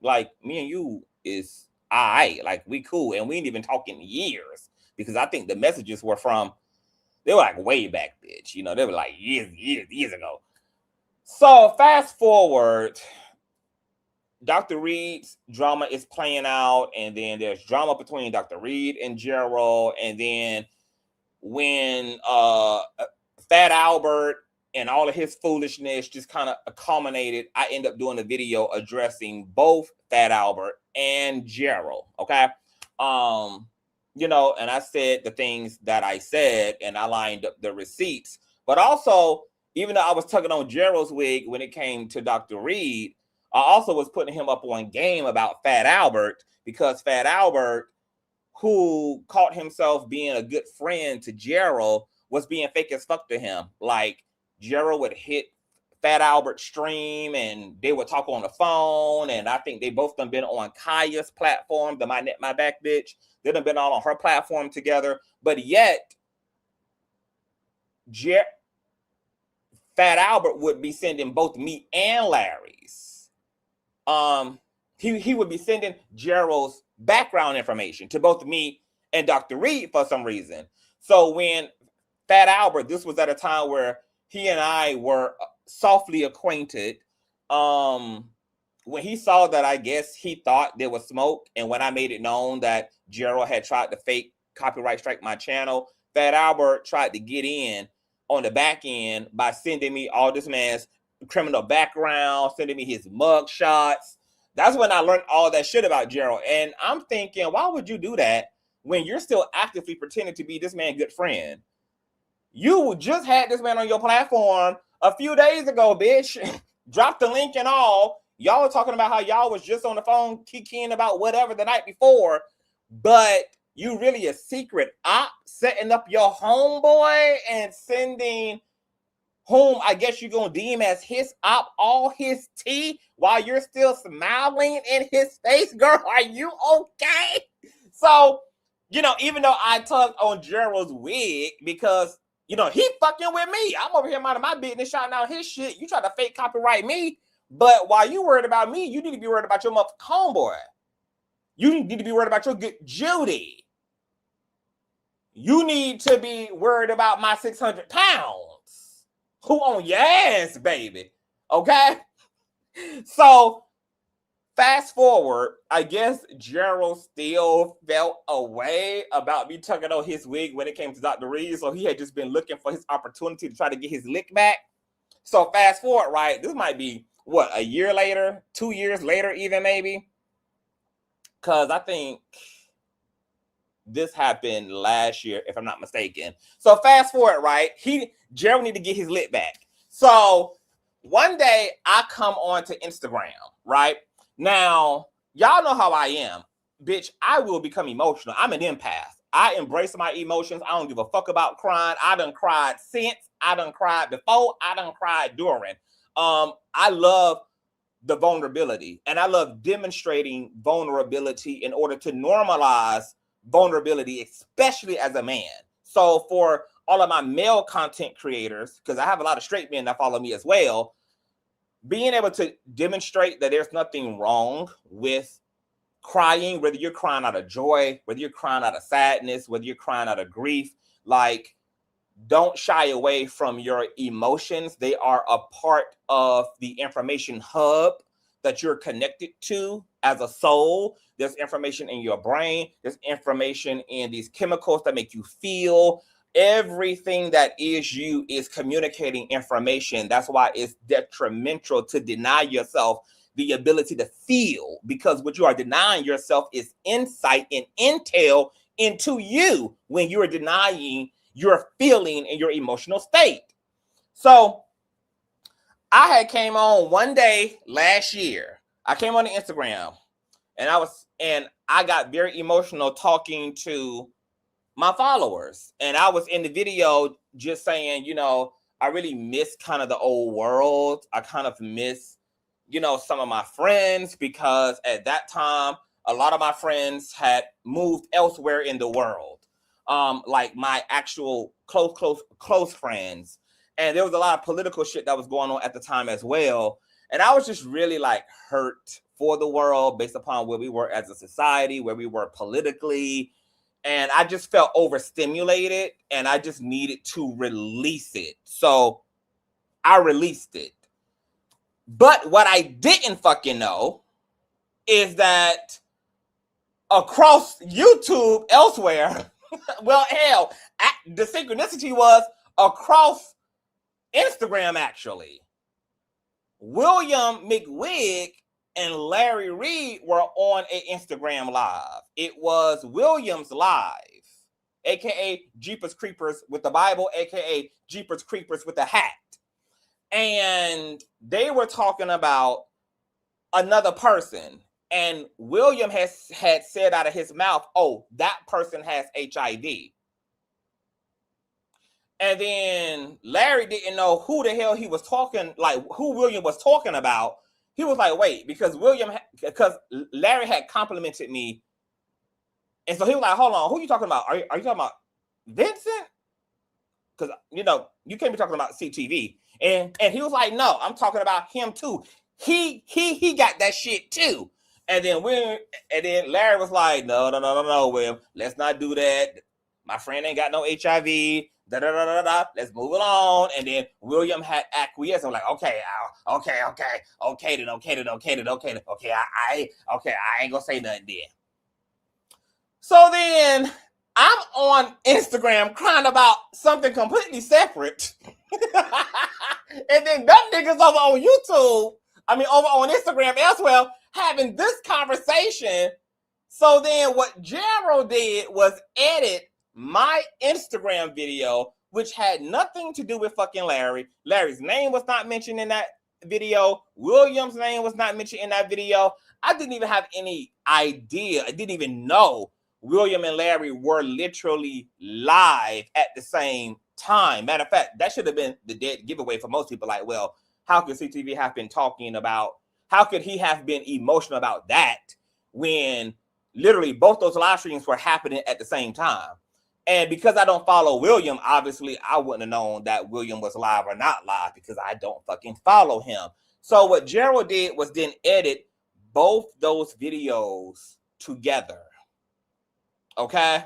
Speaker 1: like me and you is like we cool and we ain't even talking years because I think the messages were from, they were like way back, bitch. You know, they were like years ago. So fast forward, Dr. Reed's drama is playing out and then there's drama between Dr. Reed and Gerald. And then when Fat Albert and all of his foolishness just kind of culminated, I end up doing a video addressing both Fat Albert and Gerald. Okay. You know, and I said the things that I said and I lined up the receipts, but also, even though I was tugging on Gerald's wig when it came to Dr. Reed, I also was putting him up on game about Fat Albert because Fat Albert, who caught himself being a good friend to Gerald, was being fake as fuck to him. Like, Gerald would hit Fat Albert's stream and they would talk on the phone. And I think they both done been on Kaya's platform, the My Net, My Back bitch. They done been all on her platform together. But yet, Fat Albert would be sending both me and Larry's. He would be sending Gerald's background information to both me and Dr. Reed for some reason. So when Fat Albert, this was at a time where he and I were softly acquainted. When he saw that, I guess he thought there was smoke. And when I made it known that Gerald had tried to fake copyright strike my channel, Fat Albert tried to get in on the back end by sending me all this man's criminal background, sending me his mug shots. That's when I learned all that shit about Gerald. And I'm thinking, why would you do that when you're still actively pretending to be this man's good friend? You just had this man on your platform a few days ago, bitch. Dropped the link and all. Y'all were talking about how y'all was just on the phone kicking about whatever the night before, but you really a secret op setting up your homeboy and sending whom I guess you're going to deem as his op all his tea while you're still smiling in his face. Girl, are you okay? So, you know, even though I tugged on Gerald's wig because, you know, he fucking with me. I'm over here minding my business, shouting out his shit. You try to fake copyright me. But while you worried about me, you need to be worried about your motherfucking homeboy. You need to be worried about your good Judy. You need to be worried about my 600 pounds. Who on your ass, baby? Okay? So, fast forward, I guess Gerald still felt a way about me tugging on his wig when it came to Dr. Reed. So he had just been looking for his opportunity to try to get his lick back. So fast forward, right? This might be, what, a year later? 2 years later even, maybe? Because I think this happened last year, if I'm not mistaken. So fast forward, right? Gerald need to get his lick back. So one day I come on to Instagram, right? Now, y'all know how I am. Bitch, I will become emotional. I'm an empath. I embrace my emotions. I don't give a fuck about crying. I done cried since. I done cried before. I done cried during. I love the vulnerability. And I love demonstrating vulnerability in order to normalize vulnerability, especially as a man. So for all of my male content creators, because I have a lot of straight men that follow me as well, being able to demonstrate that there's nothing wrong with crying, whether you're crying out of joy, whether you're crying out of sadness, whether you're crying out of grief, like, don't shy away from your emotions. They are a part of the information hub that you're connected to as a soul. There's information in your brain. There's information in these chemicals that make you feel. Everything that is you is communicating information. That's why it's detrimental to deny yourself the ability to feel, because what you are denying yourself is insight and intel into you when you are denying your feeling and your emotional state. So I had came on one day last year. I came on the Instagram and I got very emotional talking to my followers. And I was in the video just saying, you know, I really miss kind of the old world. I kind of miss, you know, some of my friends, because at that time, a lot of my friends had moved elsewhere in the world. Like my actual close friends. And there was a lot of political shit that was going on at the time as well. And I was just really like hurt for the world based upon where we were as a society, where we were politically. And I just felt overstimulated and I just needed to release it. So I released it. But what I didn't fucking know is that across YouTube elsewhere, well, hell, the synchronicity was across Instagram, actually. William McWig and Larry Reed were on an Instagram live. It was William's live, aka Jeepers Creepers with the Bible, aka Jeepers Creepers with the hat. And they were talking about another person. And William had said out of his mouth, oh, that person has HIV. And then Larry didn't know who the hell he was talking, like who William was talking about. He was like, wait, because Larry had complimented me. And so he was like, hold on, who are you talking about? Are you talking about Vincent? Because, you know, you can't be talking about CTV. And he was like, no, I'm talking about him too. He got that shit too. And then Larry was like, no, William, let's not do that. my friend ain't got no HIV. Da da da da da. Let's move it on. And then William had acquiesced. I'm like, okay, okay, then. I ain't gonna say nothing then. So then I'm on Instagram crying about something completely separate. And then them niggas over on YouTube, over on Instagram elsewhere, having this conversation. So then what Gerald did was edit my Instagram video, which had nothing to do with fucking Larry. Larry's name was not mentioned in that video. William's name was not mentioned in that video. I didn't even have any idea. I didn't even know William and Larry were literally live at the same time. Matter of fact, that should have been the dead giveaway for most people. Like, well, how could CTV have been talking about, how could he have been emotional about that when literally both those live streams were happening at the same time? And because I don't follow William, obviously I wouldn't have known that William was live or not live because I don't fucking follow him. So what Gerald did was then edit both those videos together. Okay?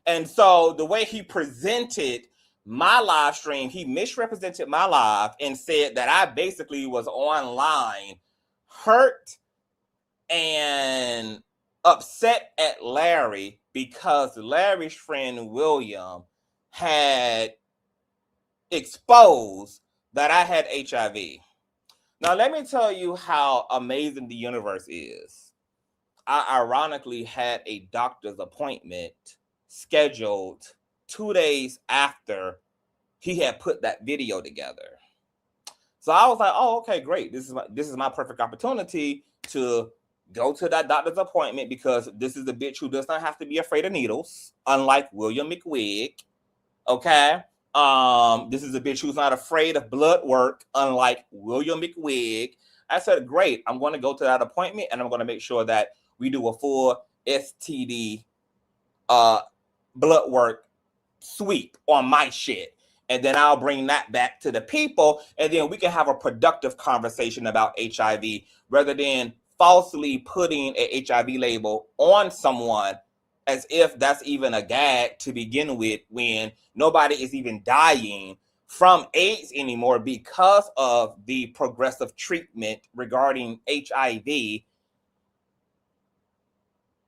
Speaker 1: And so the way he presented my live stream, he misrepresented my live and said that I basically was online hurt and upset at Larry because Larry's friend William had exposed that I had HIV. Now, let me tell you how amazing the universe is. I ironically had a doctor's appointment scheduled 2 days after he had put that video together. So I was like, oh, okay, great. This is my perfect opportunity to go to that doctor's appointment because this is a bitch who does not have to be afraid of needles, unlike William McWig. Okay. This is a bitch who's not afraid of blood work, unlike William McWig. I said, great, I'm going to go to that appointment and I'm going to make sure that we do a full STD blood work sweep on my shit. And then I'll bring that back to the people and then we can have a productive conversation about HIV rather than falsely putting a HIV label on someone as if that's even a gag to begin with when nobody is even dying from AIDS anymore because of the progressive treatment regarding HIV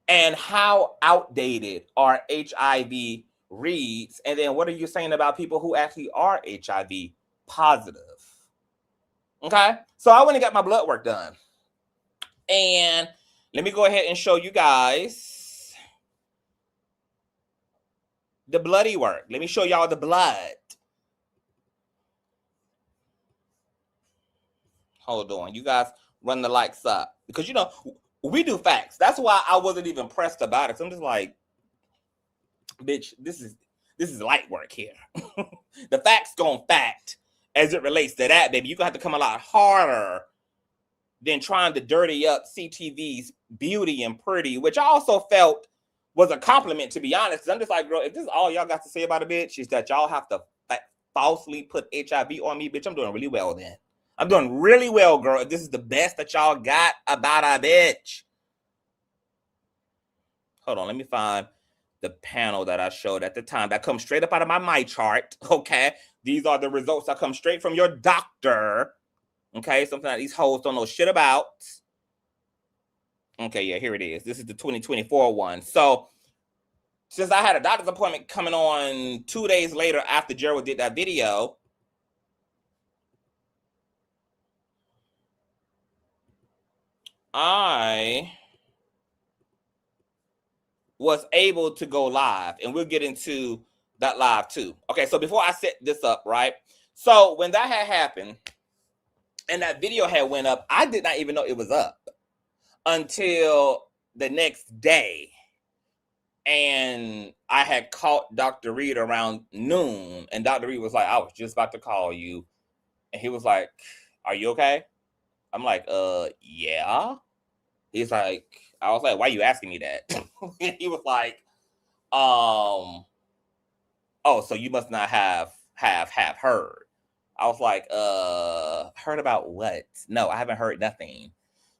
Speaker 1: and how outdated our HIV reads. And then what are you saying about people who actually are HIV positive? Okay, so I went and got my blood work done. And let me go ahead and show you guys the bloody work. Let me show y'all the blood. Hold on. You guys run the likes up. Because, you know, we do facts. That's why I wasn't even pressed about it. So I'm just like, bitch, this is light work here. The facts gon' fact as it relates to that, baby. You're going to have to come a lot harder than trying to dirty up CTV's beauty and pretty, which I also felt was a compliment, to be honest. I'm just like, girl, if this is all y'all got to say about a bitch, is that y'all have to falsely put HIV on me, bitch, I'm doing really well then. I'm doing really well, girl. If this is the best that y'all got about a bitch. Hold on, let me find the panel that I showed at the time. That comes straight up out of my chart, okay? These are the results that come straight from your doctor. Okay, something that these hoes don't know shit about. Okay, yeah, here it is. This is the 2024 one. So, since I had a doctor's appointment coming on 2 days later after Gerald did that video, I was able to go live, and we'll get into that live too. Okay, so before I set this up, right? So, when that had happened, and that video had went up, I did not even know it was up until the next day. And I had caught Dr. Reed around noon. And Dr. Reed was like, I was just about to call you. And he was like, are you okay? I'm like, yeah. He's like, I was like, why are you asking me that? He was like, oh, so you must not have heard. I was like, heard about what? No, I haven't heard nothing.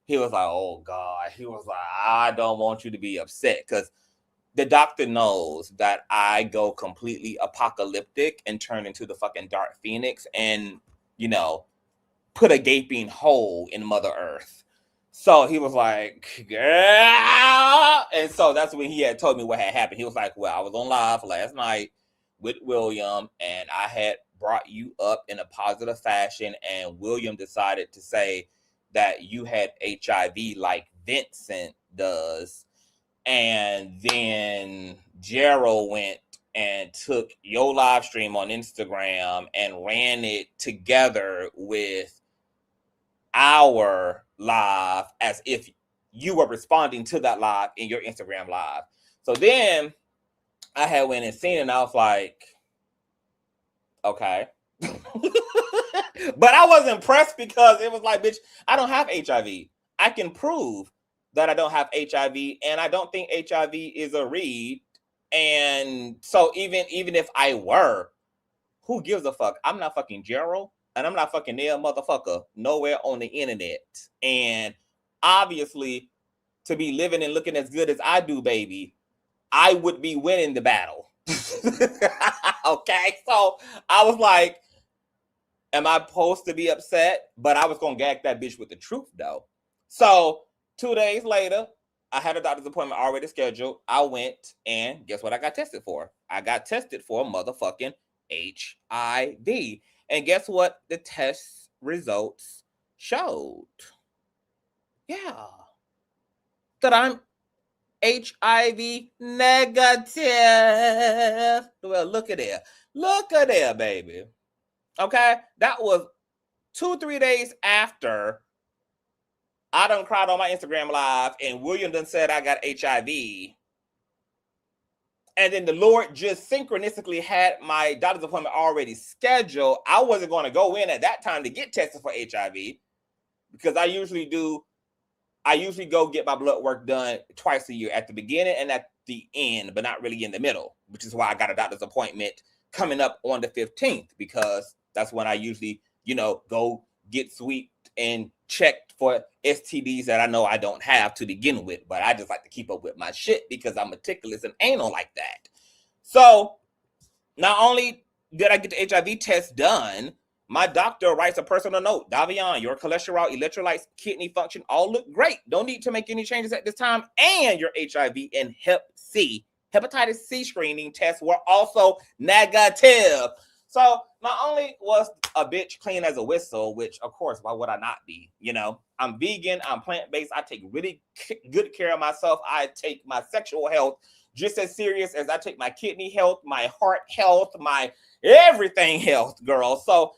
Speaker 1: He was like, oh God. He was like, I don't want you to be upset because the doctor knows that I go completely apocalyptic and turn into the fucking Dark Phoenix and, you know, put a gaping hole in Mother Earth. So he was like, yeah. And so that's when he had told me what had happened. He was like, well, I was on live last night with William, and I had brought you up in a positive fashion, and William decided to say that you had HIV like Vincent does. And then Gerald went and took your live stream on Instagram and ran it together with our live as if you were responding to that live in your Instagram live. So then I had went and seen it, and I was like, okay. But I was impressed because it was like, bitch, I don't have HIV. I can prove that I don't have HIV, and I don't think HIV is a read. And so even if I were, who gives a fuck? I'm not fucking Gerald, and I'm not fucking nail motherfucker nowhere on the internet. And obviously, to be living and looking as good as I do, baby, I would be winning the battle. Okay, so I was like, am I supposed to be upset? But I was gonna gag that bitch with the truth, though. So 2 days later, I had a doctor's appointment already scheduled. I went, and guess what I got tested for? I got tested for motherfucking HIV. And guess what the test results showed? Yeah. That I'm HIV negative. Well, look at there. Look at there, baby. Okay? That was 2-3 days after I done cried on my Instagram live and William done said I got HIV. And then the Lord just synchronistically had my doctor's appointment already scheduled. I wasn't going to go in at that time to get tested for HIV because I usually go get my blood work done twice a year, at the beginning and at the end, but not really in the middle, which is why I got a doctor's appointment coming up on the 15th, because that's when I usually, go get sweeped and checked for STDs that I know I don't have to begin with, but I just like to keep up with my shit because I'm meticulous and anal like that. So not only did I get the HIV test done, my doctor writes a personal note. Davion, your cholesterol, electrolytes, kidney function all look great. Don't need to make any changes at this time. And your HIV and hepatitis C screening tests were also negative. So not only was a bitch clean as a whistle, which of course, why would I not be? I'm vegan, I'm plant-based, I take really good care of myself. I take my sexual health just as serious as I take my kidney health, my heart health, my everything health, girl. So,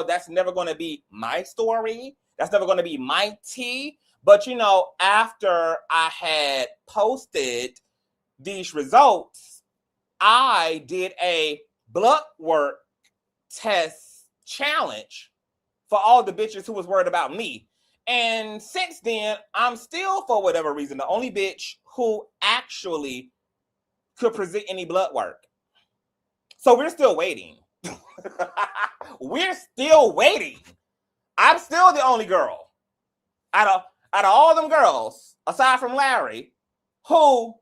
Speaker 1: that's never going to be my story. That's never going to be my tea. But, after I had posted these results, I did a blood work test challenge for all the bitches who was worried about me. And since then, I'm still, for whatever reason, the only bitch who actually could present any blood work. So we're still waiting. We're still waiting. I'm still the only girl out of all them girls, aside from Larry, who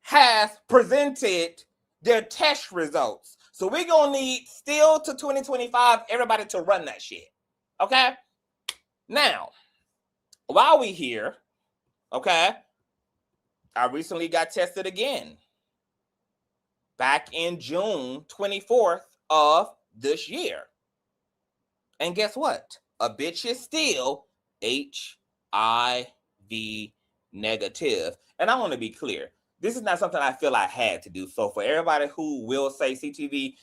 Speaker 1: has presented their test results. So we're going to need still to 2025, everybody to run that shit. Okay? Now, while we here, okay, I recently got tested again. Back in June 24th of this year. And guess what? A bitch is still HIV negative. And I want to be clear. This is not something I feel I had to do. So for everybody who will say, CTV,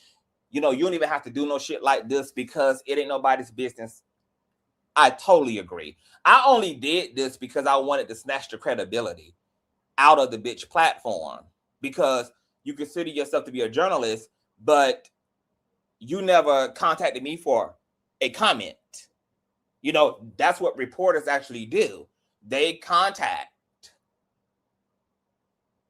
Speaker 1: you don't even have to do no shit like this because it ain't nobody's business. I totally agree. I only did this because I wanted to snatch the credibility out of the bitch platform, because you consider yourself to be a journalist, but you never contacted me for a comment. That's what reporters actually do. They contact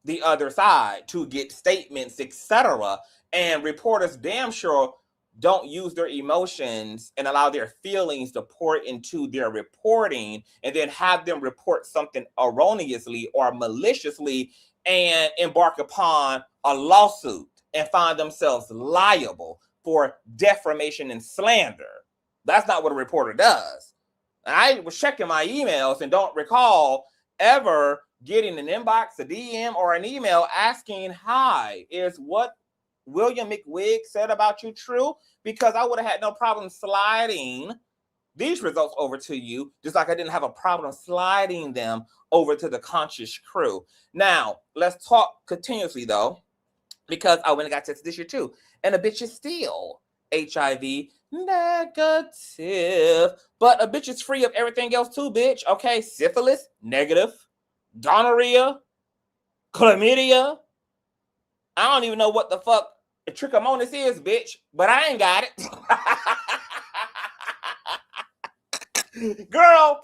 Speaker 1: the other side to get statements, etc. And reporters damn sure don't use their emotions and allow their feelings to pour into their reporting and then have them report something erroneously or maliciously and embark upon a lawsuit and find themselves liable for defamation and slander. That's not what a reporter does. I was checking my emails and don't recall ever getting an inbox, a DM, or an email asking, hi, is what William McWiggs said about you true? Because I would have had no problem sliding these results over to you, just like I didn't have a problem sliding them over to the Conscious crew. Now, let's talk continuously, though, because I went and got tested this year, too. And a bitch is still HIV negative. But a bitch is free of everything else, too, bitch. Okay, syphilis, negative. Gonorrhea, chlamydia. I don't even know what the fuck trichomonas is, bitch, but I ain't got it. Girl,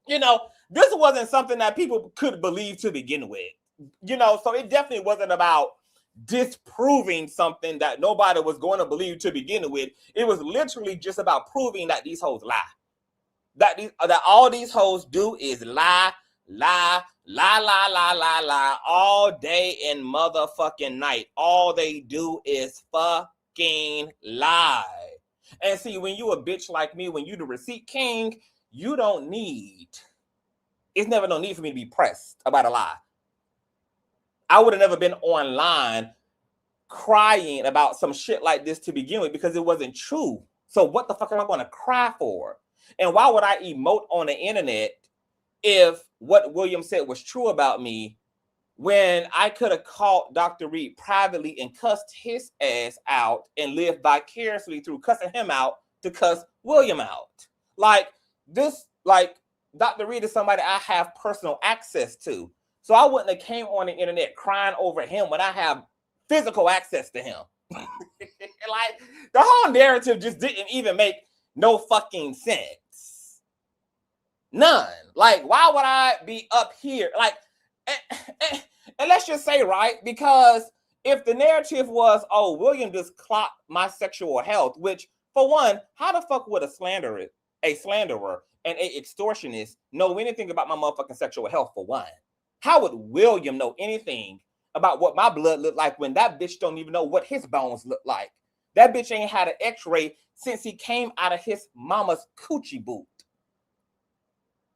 Speaker 1: you know, this wasn't something that people could believe to begin with. You know, so it definitely wasn't about disproving something that nobody was going to believe to begin with. It was literally just about proving that these hoes lie. That all these hoes do is lie all day and motherfucking night. All they do is fucking lie. And see, when you a bitch like me, when you the receipt king, you don't need, it's never no need for me to be pressed about a lie. I would have never been online crying about some shit like this to begin with because it wasn't true. So what the fuck am I going to cry for? And why would I emote on the internet if what William said was true about me when I could have called Dr. Reed privately and cussed his ass out and lived vicariously through cussing him out to cuss William out? Like this, like Dr. Reed is somebody I have personal access to. So I wouldn't have came on the internet crying over him when I have physical access to him. Like the whole narrative just didn't even make no fucking sense. None. Like, why would I be up here? Like, and let's just say, right, because if the narrative was, oh, William just clocked my sexual health, which, for one, how the fuck would a slanderer and a extortionist know anything about my motherfucking sexual health, for one? How would William know anything about what my blood looked like when that bitch don't even know what his bones look like? That bitch ain't had an x-ray since he came out of his mama's coochie boot.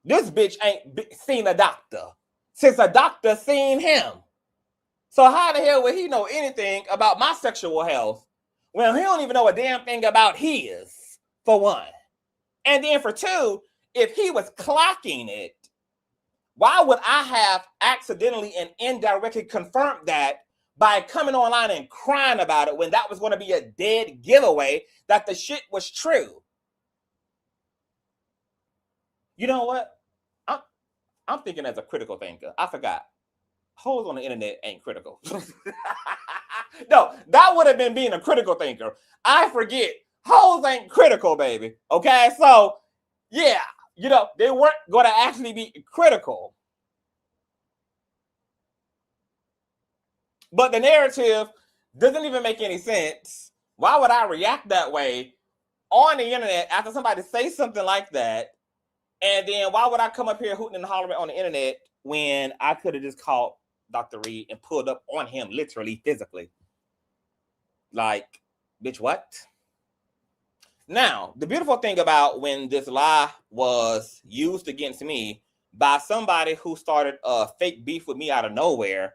Speaker 1: This bitch ain't seen a doctor since a doctor seen him. So how the hell would he know anything about my sexual health when he don't even know a damn thing about his, for one? And then for two, if he was clocking it, why would I have accidentally and indirectly confirmed that by coming online and crying about it when that was going to be a dead giveaway that the shit was true? You know what? I'm thinking as a critical thinker. I forgot. Hoes on the internet ain't critical. No, that would have been being a critical thinker. I forget. Hoes ain't critical, baby. Okay? So, yeah, you know, they weren't going to actually be critical. But the narrative doesn't even make any sense. Why would I react that way on the internet after somebody says something like that? And then why would I come up here hooting and hollering on the internet when I could have just called Dr. Reed and pulled up on him literally, physically? Like, bitch, what? Now, the beautiful thing about when this lie was used against me by somebody who started a fake beef with me out of nowhere,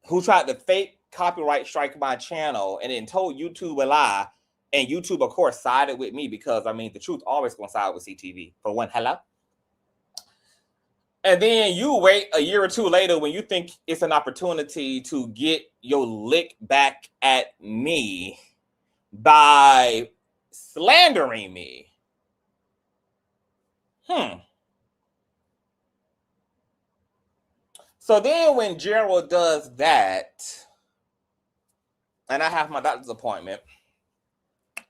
Speaker 1: who tried to fake copyright strike my channel and then told YouTube a lie, and YouTube, of course, sided with me because, I mean, the truth always going to side with CTV. For one, hello? And then you wait a year or two later when you think it's an opportunity to get your lick back at me by slandering me. So then when Gerald does that, and I have my doctor's appointment,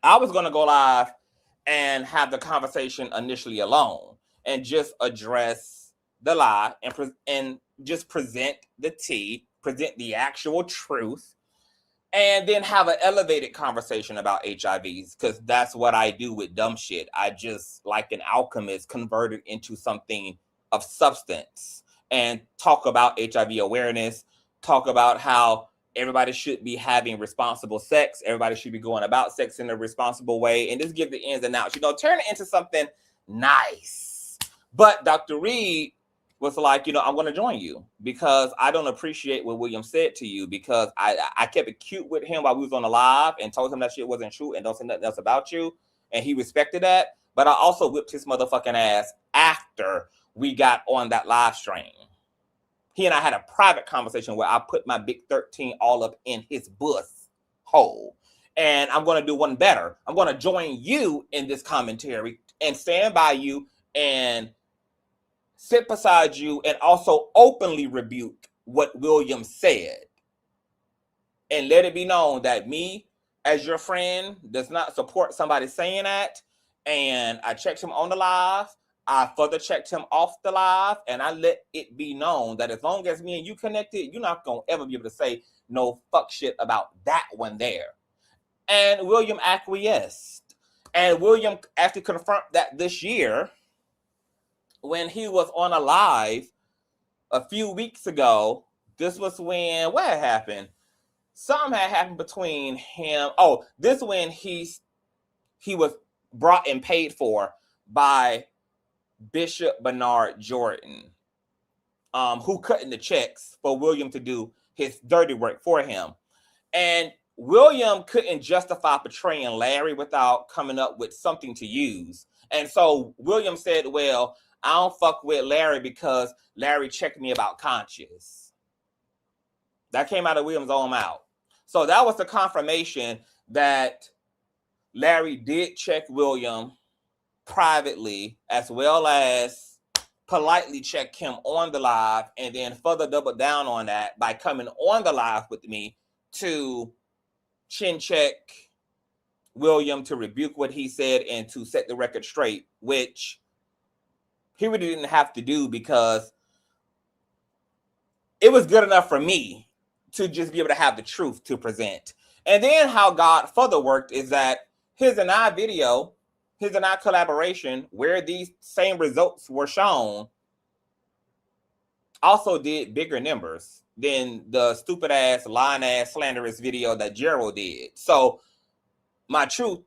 Speaker 1: I was going to go live and have the conversation initially alone and just address the lie and just present the tea, present the actual truth, and then have an elevated conversation about HIVs, because that's what I do with dumb shit. I just, like an alchemist, convert it into something of substance and talk about HIV awareness, talk about how everybody should be having responsible sex, everybody should be going about sex in a responsible way, and just give the ins and outs, turn it into something nice. But Dr. Reed was like, I'm going to join you because I don't appreciate what William said to you, because I kept it cute with him while we was on the live and told him that shit wasn't true and don't say nothing else about you. And he respected that. But I also whipped his motherfucking ass after we got on that live stream. He and I had a private conversation where I put my big 13 all up in his bus hole. And I'm going to do one better. I'm going to join you in this commentary and stand by you and sit beside you and also openly rebuke what William said. And let it be known that me, as your friend, does not support somebody saying that. And I checked him on the live. I further checked him off the live. And I let it be known that as long as me and you connected, you're not going to ever be able to say no fuck shit about that one there. And William acquiesced. And William actually confirmed that this year, when he was on a live a few weeks ago. This was when, what had happened? Something had happened between him. Oh, this when he was brought and paid for by Bishop Bernard Jordan, who cut in the checks for William to do his dirty work for him. And William couldn't justify portraying Larry without coming up with something to use. And so William said, well, I don't fuck with Larry because Larry checked me about Conscious. That came out of William's own mouth. So that was the confirmation that Larry did check William privately, as well as politely check him on the live, and then further double down on that by coming on the live with me to chin check William, to rebuke what he said, and to set the record straight, which he really didn't have to do because it was good enough for me to just be able to have the truth to present. And then how God further worked is that his and I video, his and I collaboration, where these same results were shown, also did bigger numbers than the stupid ass, lying ass, slanderous video that Gerald did. So my truth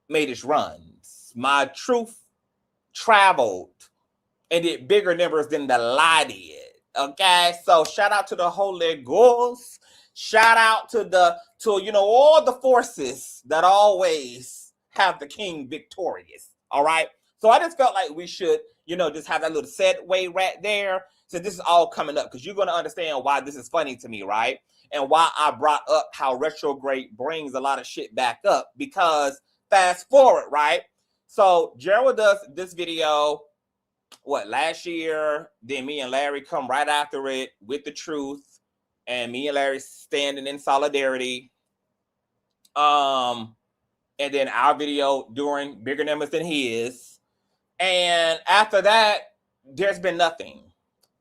Speaker 1: made its runs. My truth traveled and did bigger numbers than the lie did. Okay, so shout out to the Holy Ghost. Shout out to all the forces that always have the king victorious. All right. So I just felt like we should, just have that little segue right there. So this is all coming up because you're going to understand why this is funny to me, right? And why I brought up how retrograde brings a lot of shit back up, because fast forward, right? So Gerald does this video, last year? Then me and Larry come right after it with the truth, and me and Larry standing in solidarity. And then our video doing bigger numbers than his. And after that, there's been nothing.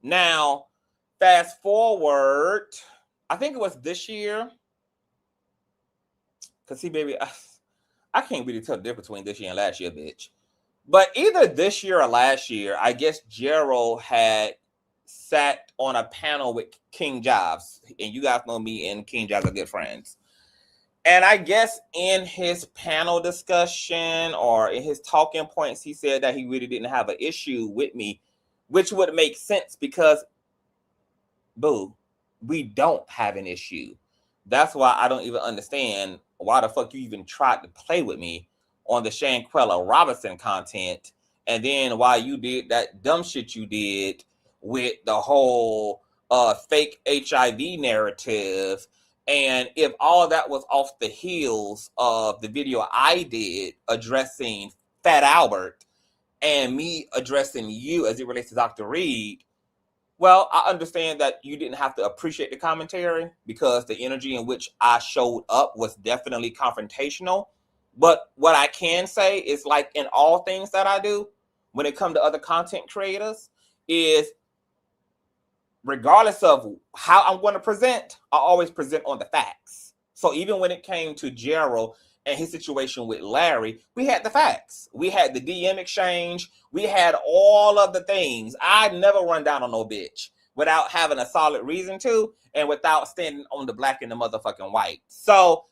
Speaker 1: Now, fast forward, I think it was this year. Because see, baby, I can't really tell the difference between this year and last year, bitch. But either this year or last year, I guess Gerald had sat on a panel with King Jobs. And you guys know me and King Jobs are good friends. And I guess in his panel discussion or in his talking points, he said that he really didn't have an issue with me, which would make sense because, boo, we don't have an issue. That's why I don't even understand why the fuck you even tried to play with me on the Shanquella Robinson content, and then why you did that dumb shit you did with the whole fake HIV narrative. And if all that was off the heels of the video I did addressing Fat Albert and me addressing you as it relates to Dr. Reed, well, I understand that you didn't have to appreciate the commentary because the energy in which I showed up was definitely confrontational. But what I can say is, like in all things that I do, when it comes to other content creators, is regardless of how I'm going to present, I always present on the facts. So even when it came to Gerald and his situation with Larry, we had the facts. We had the DM exchange. We had all of the things. I never run down on no bitch without having a solid reason to, and without standing on the black and the motherfucking white. So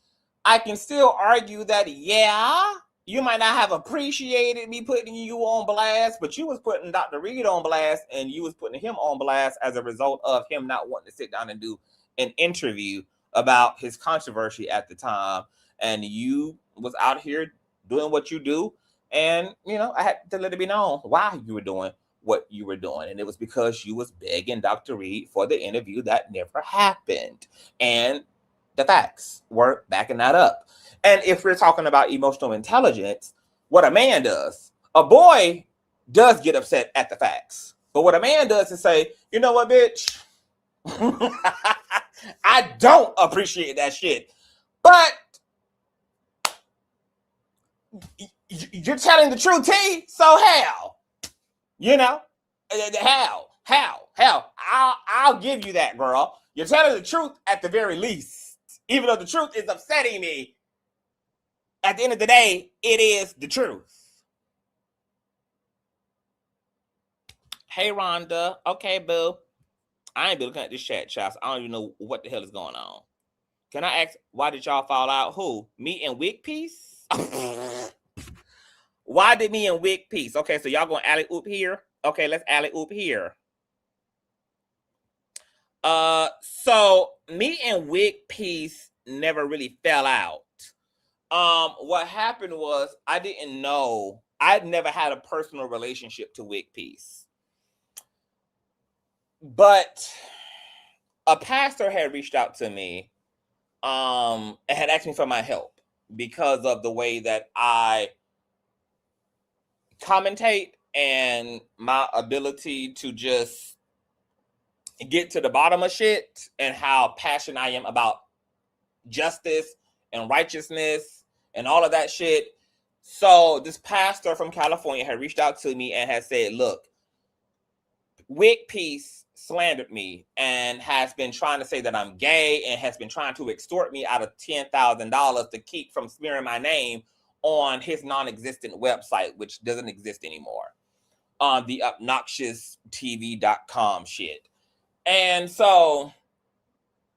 Speaker 1: I can still argue that, yeah, you might not have appreciated me putting you on blast, but you was putting Dr. Reed on blast, and you was putting him on blast as a result of him not wanting to sit down and do an interview about his controversy at the time. And you was out here doing what you do. And, you know, I had to let it be known why you were doing what you were doing. And it was because you was begging Dr. Reed for the interview that never happened. And the facts were backing that up. And if we're talking about emotional intelligence, what a man does, a boy does get upset at the facts. But what a man does is say, you know what, bitch? I don't appreciate that shit. But you're telling the truth, T. So how? You know, how? I'll give you that, girl. You're telling the truth at the very least, even though the truth is upsetting me. At the end of the day, it is the truth. Hey, Rhonda. Okay, boo. I ain't been looking at this chat, child. So I don't even know what the hell is going on. Can I ask, why did y'all fall out? Who? Me and Wick Piece? Why did me and Wick Piece? Okay, so y'all going alley oop here? Okay, let's alley oop here. So me and Wick Piece never really fell out. What happened was I didn't know. I'd never had a personal relationship to Wick Piece. But a pastor had reached out to me and had asked me for my help because of the way that I commentate and my ability to just get to the bottom of shit and how passionate I am about justice and righteousness and all of that shit. So this pastor from California had reached out to me and had said, look, Wick Piece slandered me and has been trying to say that I'm gay and has been trying to extort me out of $10,000 to keep from smearing my name on his non-existent website, which doesn't exist anymore, on the Consciouztv.com shit. And so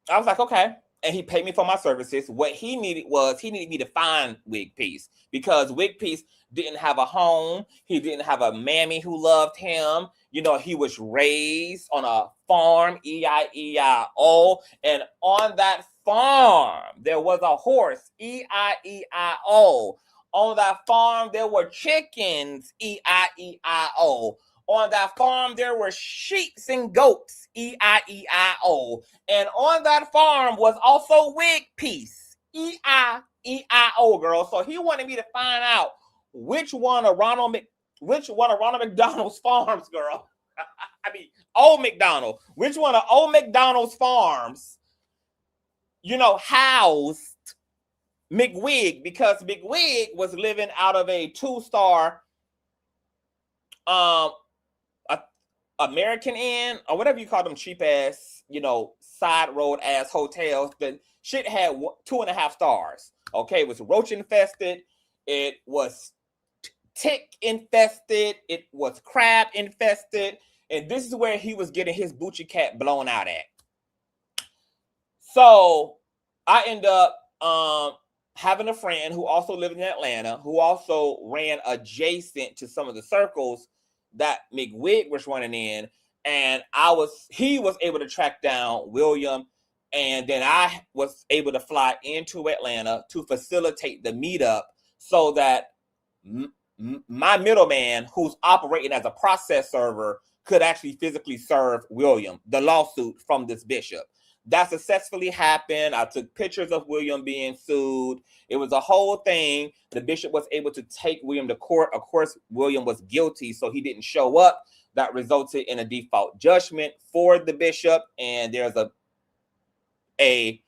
Speaker 1: I was like, okay. And he paid me for my services. What he needed me to find Wick Piece, because Wick Piece didn't have a home. He didn't have a mammy who loved him. You know, he was raised on a farm, E-I-E-I-O. And on that farm, there was a horse, E-I-E-I-O. On that farm, there were chickens, E-I-E-I-O. On that farm, there were sheep and goats, E-I-E-I-O. And on that farm was also Wick Piece, E-I-E-I-O, girl. So he wanted me to find out which one of Ronald McDonald's farms, girl. I mean, Old McDonald. Which one of Old McDonald's farms, you know, housed McWig, because McWig was living out of a 2-star American Inn, or whatever you call them, cheap ass, you know, side road ass hotels. The shit had 2.5 stars. Okay, it was roach infested, it was tick infested, it was crab infested, and this is where he was getting his Bucci cat blown out at. So I end up having a friend who also lived in Atlanta, who also ran adjacent to some of the circles that McWig was running in, and he was able to track down William, and then I was able to fly into Atlanta to facilitate the meetup so that my middleman, who's operating as a process server, could actually physically serve William the lawsuit from this bishop. That successfully happened. I took pictures of William being sued. It was a whole thing. The bishop was able to take William to court. Of course, William was guilty, so he didn't show up. That resulted in a default judgment for the bishop, and there's a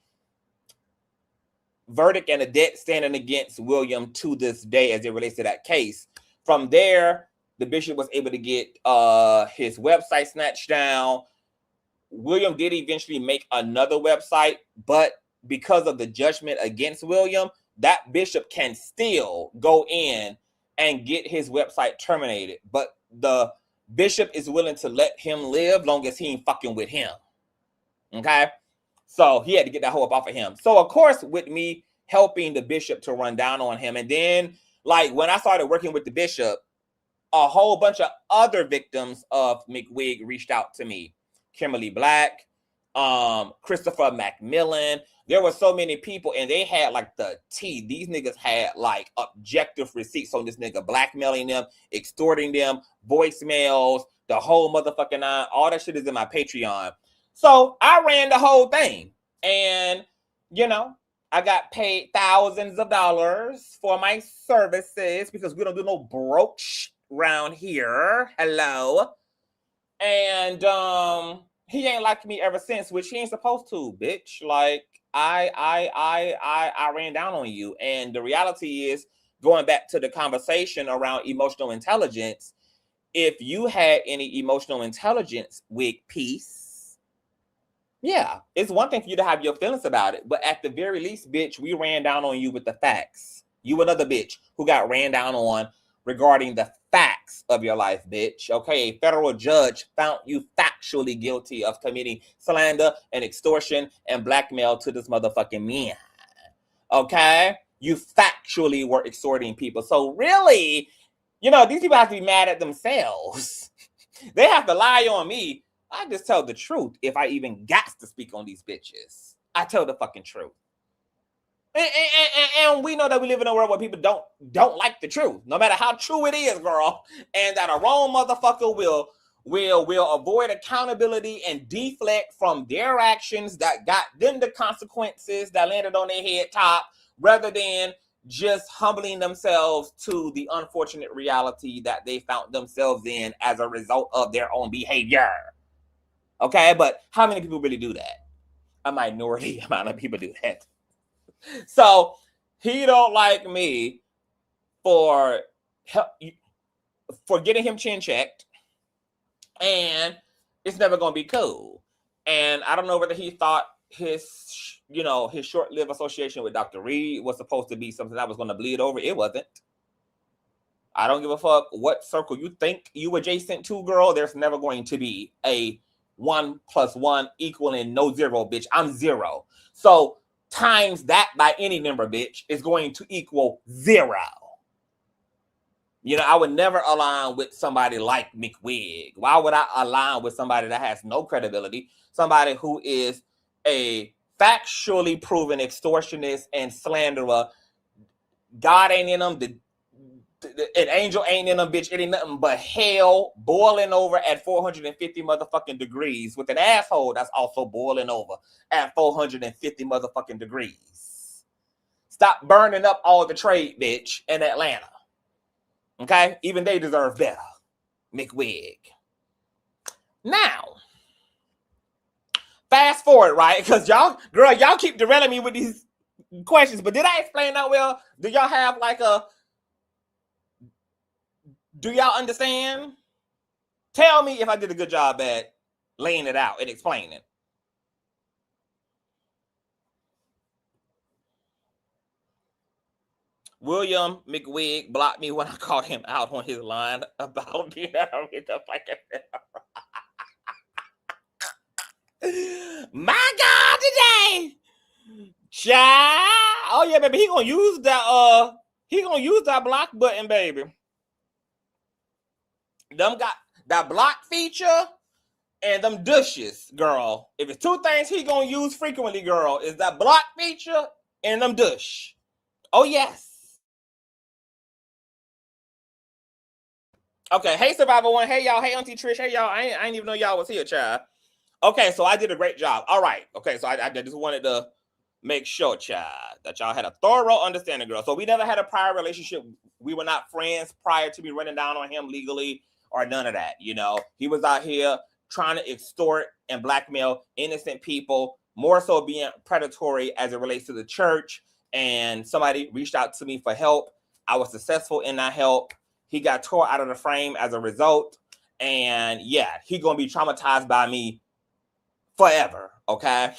Speaker 1: verdict and a debt standing against William to this day as it relates to that case. From there, the bishop was able to get his website snatched down. William did eventually make another website, but because of the judgment against William, that bishop can still go in and get his website terminated. But the bishop is willing to let him live long as he ain't fucking with him. Okay? So he had to get that hoe up off of him. So, of course, with me helping the bishop to run down on him, and then, like, when I started working with the bishop, a whole bunch of other victims of McWig reached out to me. Kimberly Black, Christopher Macmillan. There were so many people, and they had like the tea. These niggas had like objective receipts on this nigga, blackmailing them, extorting them, voicemails, the whole motherfucking nine. All that shit is in my Patreon. So I ran the whole thing, and you know, I got paid thousands of dollars for my services because we don't do no broke shit around here. Hello. And he ain't liked me ever since, which he ain't supposed to, bitch. Like I ran down on you. And the reality is, going back to the conversation around emotional intelligence, if you had any emotional intelligence with peace, yeah, it's one thing for you to have your feelings about it. But at the very least, bitch, we ran down on you with the facts. You another bitch who got ran down on regarding the facts of your life, bitch. Okay, a federal judge found you factually guilty of committing slander and extortion and blackmail to this motherfucking man. Okay, you factually were extorting people. So really, you know, these people have to be mad at themselves. They have to lie on me. I just tell the truth. If I even got to speak on these bitches, I tell the fucking truth. And we know that we live in a world where people don't like the truth, no matter how true it is, girl. And that a wrong motherfucker will avoid accountability and deflect from their actions that got them the consequences that landed on their head top, rather than just humbling themselves to the unfortunate reality that they found themselves in as a result of their own behavior. Okay, but how many people really do that? A minority amount of people do that. So he don't like me for getting him chin checked, and it's never gonna be cool. And I don't know whether he thought his short-lived association with Dr. Reed was supposed to be something that was gonna bleed over. It wasn't. I don't give a fuck what circle you think you adjacent to, girl. There's never going to be a 1 + 1 equaling no zero, bitch. I'm zero. So times that by any number, bitch, is going to equal 0. You know, I would never align with somebody like McWig. Why would I align with somebody that has no credibility? Somebody who is a factually proven extortionist and slanderer. God ain't in them. An angel ain't in them, bitch. It ain't nothing but hell boiling over at 450 motherfucking degrees with an asshole that's also boiling over at 450 motherfucking degrees. Stop burning up all the trade, bitch, in Atlanta. Okay? Even they deserve better. McWig. Now, fast forward, right? Because y'all keep derailing me with these questions, but did I explain that well? Do y'all have like do y'all understand? Tell me if I did a good job at laying it out and explaining. William McWig blocked me when I called him out on his line about being out with the fucking my God, today. Child. Oh yeah, baby. He gonna use that block button, baby. Them got that block feature and them douches, girl. If it's two things he gonna use frequently, girl, is that block feature and them douche. Oh yes. Okay, hey Survivor One, hey y'all, hey Auntie Trish, hey y'all. I ain't even know y'all was here, child. Okay, so I did a great job. All right. Okay, so I just wanted to make sure, child, that y'all had a thorough understanding, girl. So we never had a prior relationship. We were not friends prior to me running down on him legally or none of that. You know, he was out here trying to extort and blackmail innocent people, more so being predatory as it relates to the church. And somebody reached out to me for help. I was successful in that help. He got tore out of the frame as a result. And yeah, he gonna be traumatized by me forever, okay?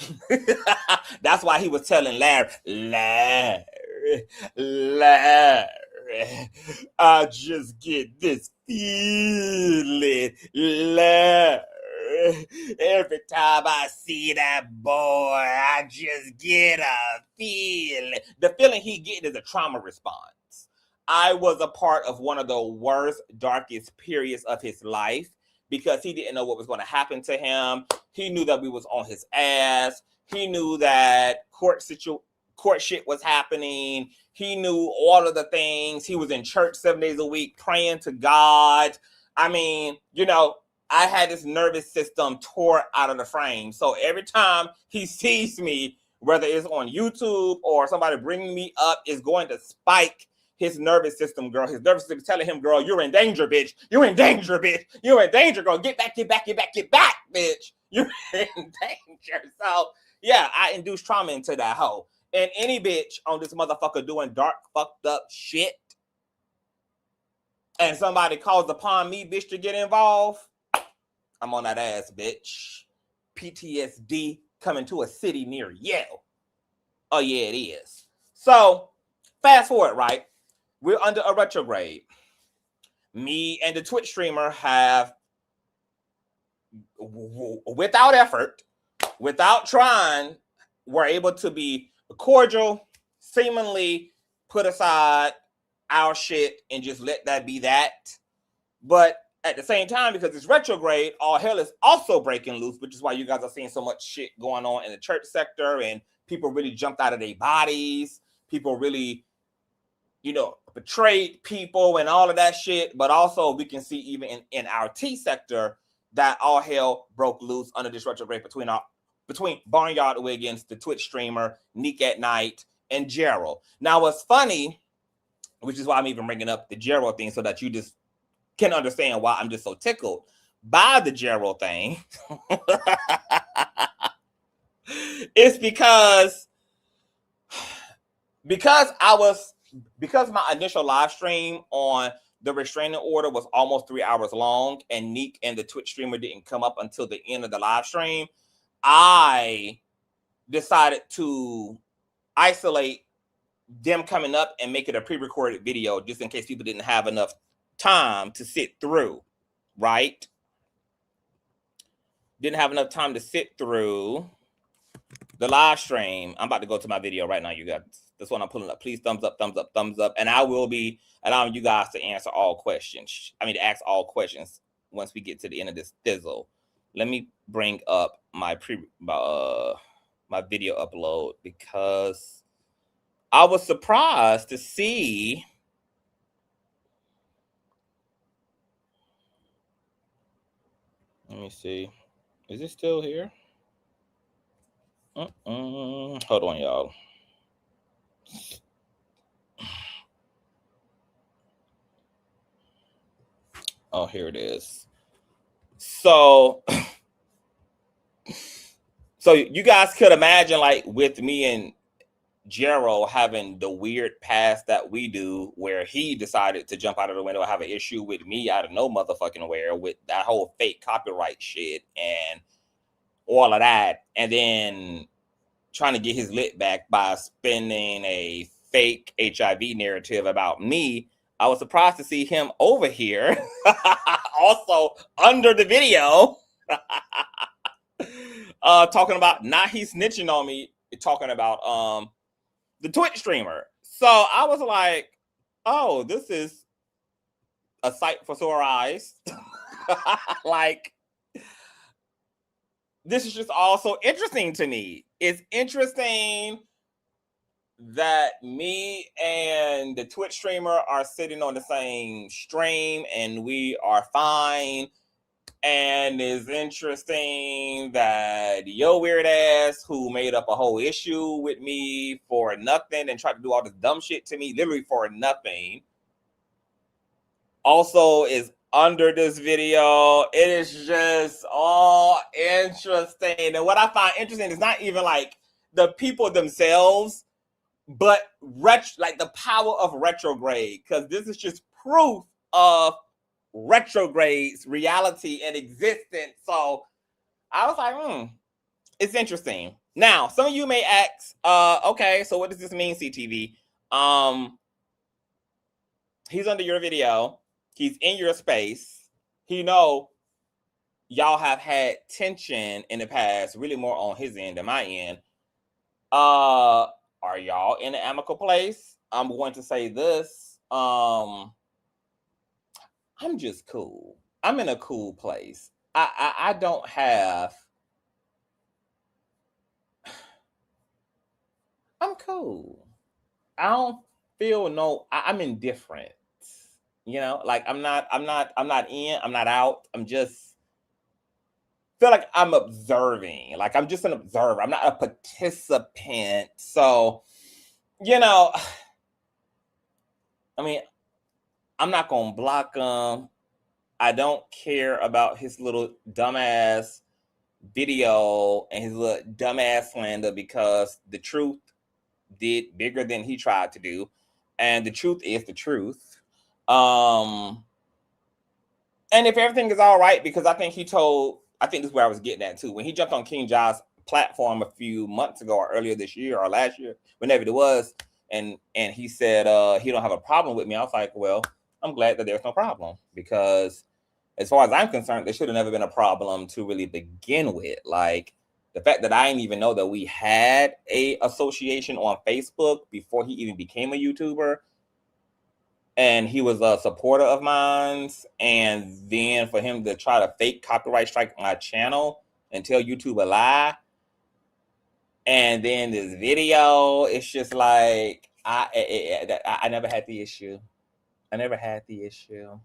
Speaker 1: That's why he was telling Larry, I just get this feeling, Larry. Every time I see that boy, I just get a feeling. The feeling he getting is a trauma response. I was a part of one of the worst, darkest periods of his life because he didn't know what was going to happen to him. He knew that we was on his ass. He knew that court shit was happening. He knew all of the things. He was in church 7 days a week praying to God. I mean, you know, I had this nervous system tore out of the frame. So every time he sees me, whether it's on YouTube or somebody bringing me up, is going to spike his nervous system, girl. His nervous system is telling him, girl, you're in danger, bitch. You're in danger, bitch. You're in danger, girl. Get back, get back, get back, get back, bitch. You're in danger. So, yeah, I induced trauma into that hoe. And any bitch on this motherfucker doing dark, fucked up shit, and somebody calls upon me, bitch, to get involved, I'm on that ass, bitch. PTSD coming to a city near you. Oh, yeah, it is. So, fast forward, right? We're under a retrograde. Me and the Twitch streamer have, without effort, without trying, we're able to be cordial, seemingly put aside our shit and just let that be that. But at the same time, because it's retrograde, all hell is also breaking loose, which is why you guys are seeing so much shit going on in the church sector, and people really jumped out of their bodies. People really, you know, betrayed people and all of that shit. But also we can see even in our T sector that all hell broke loose under this retrograde between Barnyard Wiggins, the Twitch streamer, Nique at Nite, and Gerald. Now, what's funny, which is why I'm even bringing up the Gerald thing so that you just can understand why I'm just so tickled by the Gerald thing. It's because my initial live stream on the restraining order was almost 3 hours long, and Nique and the Twitch streamer didn't come up until the end of the live stream. I decided to isolate them coming up and make it a pre-recorded video just in case people didn't have enough time to sit through, right? Didn't have enough time to sit through the live stream. I'm about to go to my video right now, you guys. That's what I'm pulling up. Please thumbs up, thumbs up, thumbs up. And I will be allowing you guys to answer all questions. To ask all questions once we get to the end of this thizzle. Let me bring up my my video upload because I was surprised to see let me see. Is it still here? Hold on, y'all. Oh, here it is. So you guys could imagine, like, with me and Gerald having the weird past that we do, where he decided to jump out of the window and have an issue with me out of no motherfucking where with that whole fake copyright shit and all of that, and then trying to get his lit back by spinning a fake HIV narrative about me. I was surprised to see him over here also under the video talking about not he snitching on me, talking about the Twitch streamer. So I was like, oh, this is a sight for sore eyes. Like, this is just also interesting to me. It's interesting that me and the Twitch streamer are sitting on the same stream and we are fine. And it's interesting that your weird ass who made up a whole issue with me for nothing and tried to do all this dumb shit to me, literally for nothing, also is under this video. It is just all interesting. And what I find interesting is not even like the people themselves, but like the power of retrograde, because this is just proof of retrograde's reality and existence. So I was like, it's interesting. Now, some of you may ask, okay, so what does this mean, CTV? He's under your video. He's in your space. He know y'all have had tension in the past, really more on his end than my end. Are y'all in an amicable place? I'm going to say this. I'm just cool. I'm in a cool place. I don't have. I'm cool. I don't feel no. I'm indifferent. You know, like I'm not in. I'm not out. I'm just feel like I'm observing. Like I'm just an observer. I'm not a participant. So, you know, I mean, I'm not gonna block him. I don't care about his little dumbass video and his little dumbass slander because the truth did bigger than he tried to do, and the truth is the truth. And if everything is all right, because I think this is where I was getting at too. When he jumped on King Ja's platform a few months ago or earlier this year or last year, whenever it was, and he said he don't have a problem with me. I was like, well, I'm glad that there's no problem, because as far as I'm concerned, there should have never been a problem to really begin with. Like the fact that I didn't even know that we had a association on Facebook before he even became a YouTuber. And he was a supporter of mine. And then for him to try to fake copyright strike my channel and tell YouTube a lie. And then this video, it's just like, I never had the issue. I never had the issue.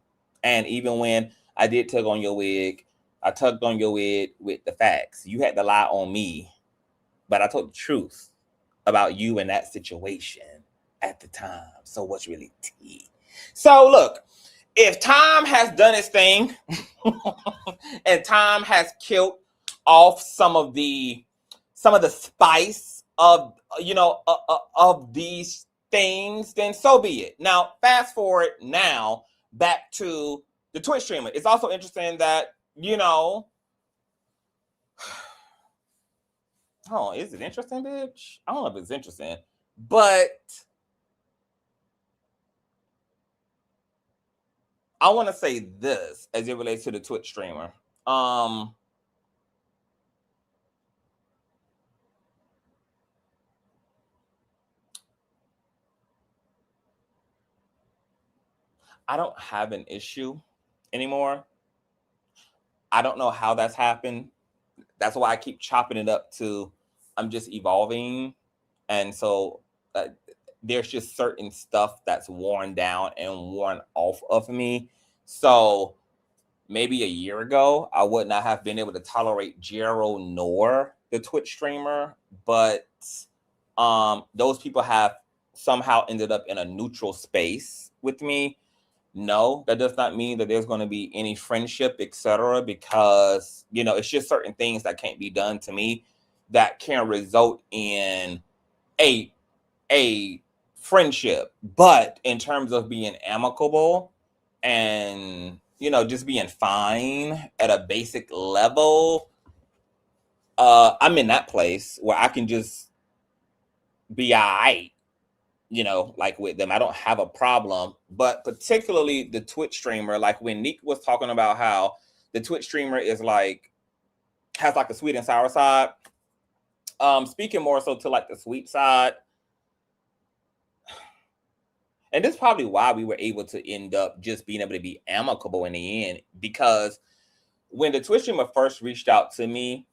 Speaker 1: And even when I did tug on your wig, I tugged on your wig with the facts. You had to lie on me, but I told the truth about you in that situation at the time. So what's really tea? So look, if time has done its thing and time has killed off some of the spice of, you know, of these things, then so be it. Now, fast forward now back to the Twitch streamer. It's also interesting that, you know, oh, is it interesting, bitch? I don't know if it's interesting, but I want to say this as it relates to the Twitch streamer. I don't have an issue anymore. I don't know how that's happened. That's why I keep chopping it up to I'm just evolving. And so there's just certain stuff that's worn down and worn off of me. So maybe a year ago, I would not have been able to tolerate Jero nor the Twitch streamer. But those people have somehow ended up in a neutral space with me. No, that does not mean that there's going to be any friendship, etc. Because, you know, it's just certain things that can't be done to me that can result in a friendship. But in terms of being amicable and, you know, just being fine at a basic level, I'm in that place where I can just be all right. You know, like with them, I don't have a problem. But particularly the Twitch streamer, like when Nique was talking about how the Twitch streamer is like, has like a sweet and sour side. Speaking more so to like the sweet side. And this is probably why we were able to end up just being able to be amicable in the end. Because when the Twitch streamer first reached out to me,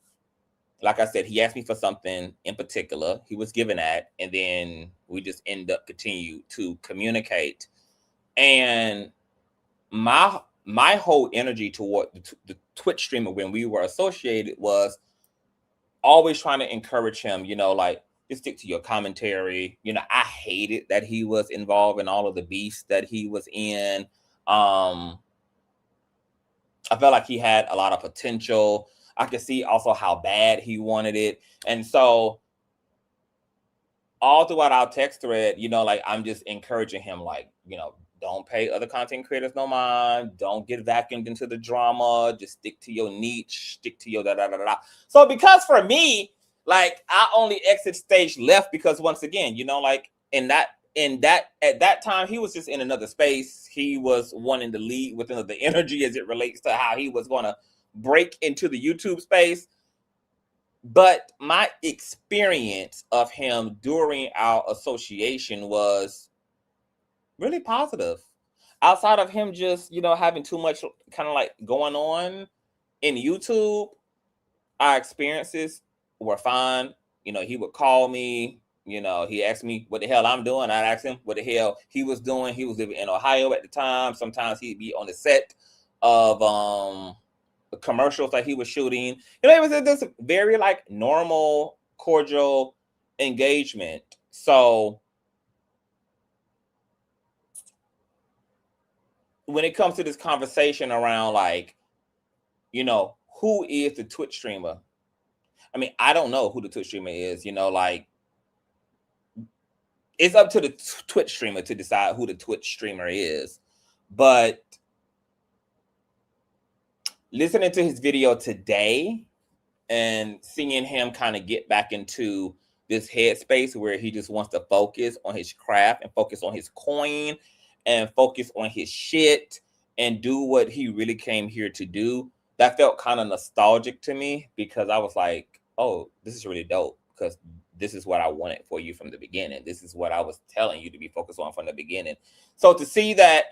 Speaker 1: like I said, he asked me for something in particular. He was given that, and then we just end up continue to communicate. And my whole energy toward the Twitch streamer when we were associated was always trying to encourage him, you know, like, just stick to your commentary. You know, I hated that he was involved in all of the beefs that he was in. I felt like he had a lot of potential. I could see also how bad he wanted it. And so all throughout our text thread, you know, like I'm just encouraging him, like, you know, Don't pay other content creators no mind. Don't get vacuumed into the drama. Just stick to your niche. Stick to your da-da-da-da. So because for me, like, I only exit stage left because once again, you know, like at that time, he was just in another space. He was wanting to lead with another energy as it relates to how he was going to break into the YouTube space. But my experience of him during our association was really positive. Outside of him just, you know, having too much kind of like going on in YouTube, our experiences were fine. You know, he would call me, you know, he asked me what the hell I'm doing. I'd ask him what the hell he was doing. He was living in Ohio at the time. Sometimes he'd be on the set of the commercials that he was shooting. You know, it was this very like normal, cordial engagement. So when it comes to this conversation around like, you know, who is the Twitch streamer? I mean, I don't know who the Twitch streamer is, you know, like it's up to the Twitch streamer to decide who the Twitch streamer is. But listening to his video today and seeing him kind of get back into this headspace where he just wants to focus on his craft and focus on his coin and focus on his shit and do what he really came here to do, that felt kind of nostalgic to me because I was like, oh, this is really dope because this is what I wanted for you from the beginning. This is what I was telling you to be focused on from the beginning. So to see that,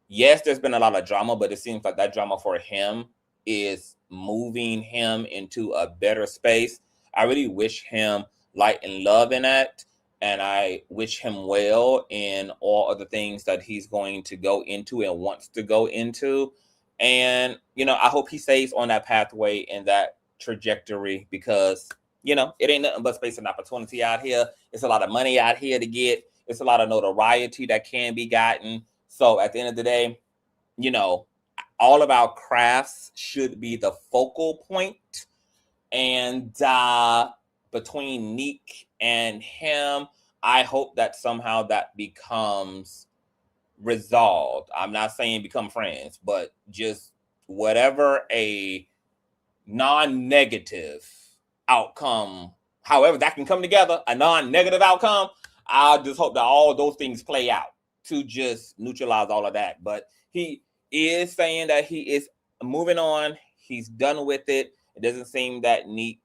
Speaker 1: yes, there's been a lot of drama, but it seems like that drama for him is moving him into a better space. I really wish him light and love in that. And I wish him well in all of the things that he's going to go into and wants to go into. And, you know, I hope he stays on that pathway and that trajectory because, you know, it ain't nothing but space and opportunity out here. It's a lot of money out here to get. It's a lot of notoriety that can be gotten. So at the end of the day, you know, all of our crafts should be the focal point. And between Nique and him, I hope that somehow that becomes resolved. I'm not saying become friends, but just whatever a non-negative outcome, however that can come together, a non-negative outcome, I'll just hope that all those things play out to just neutralize all of that. But he is saying that he is moving on. He's done with it. It doesn't seem that Nique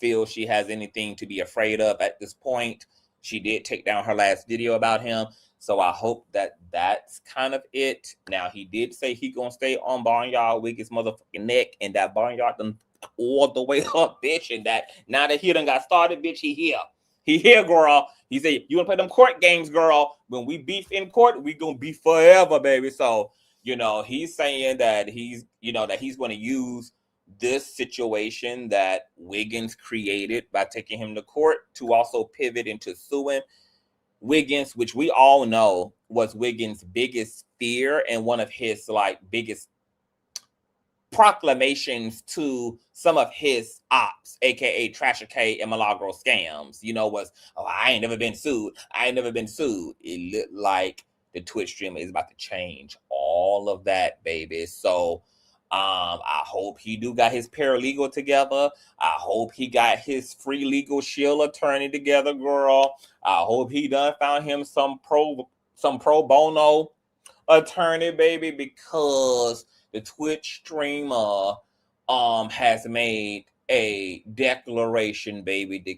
Speaker 1: feels she has anything to be afraid of at this point. She did take down her last video about him. So I hope that that's kind of it. Now, he did say he gonna stay on Barnyard Wiggins' motherfucking neck, and that Barnyard done all the way up, bitch. And that now that he done got started, bitch, he here. He here, girl. He said, you wanna play them court games, girl? When we beef in court, we gonna beef forever, baby. So, you know, he's saying that he's, you know, that he's gonna use this situation that Wiggins created by taking him to court to also pivot into suing Wiggins, which we all know was Wiggins' biggest fear and one of his like biggest proclamations to some of his ops, aka Trasher K and Milagro scams, you know, was, oh, I ain't never been sued. I ain't never been sued. It looked like the Twitch streamer is about to change all of that, baby. So I hope he do got his paralegal together. I hope he got his free legal shield attorney together, girl. I hope he done found him some pro bono attorney, baby, because the Twitch streamer has made a declaration, baby, to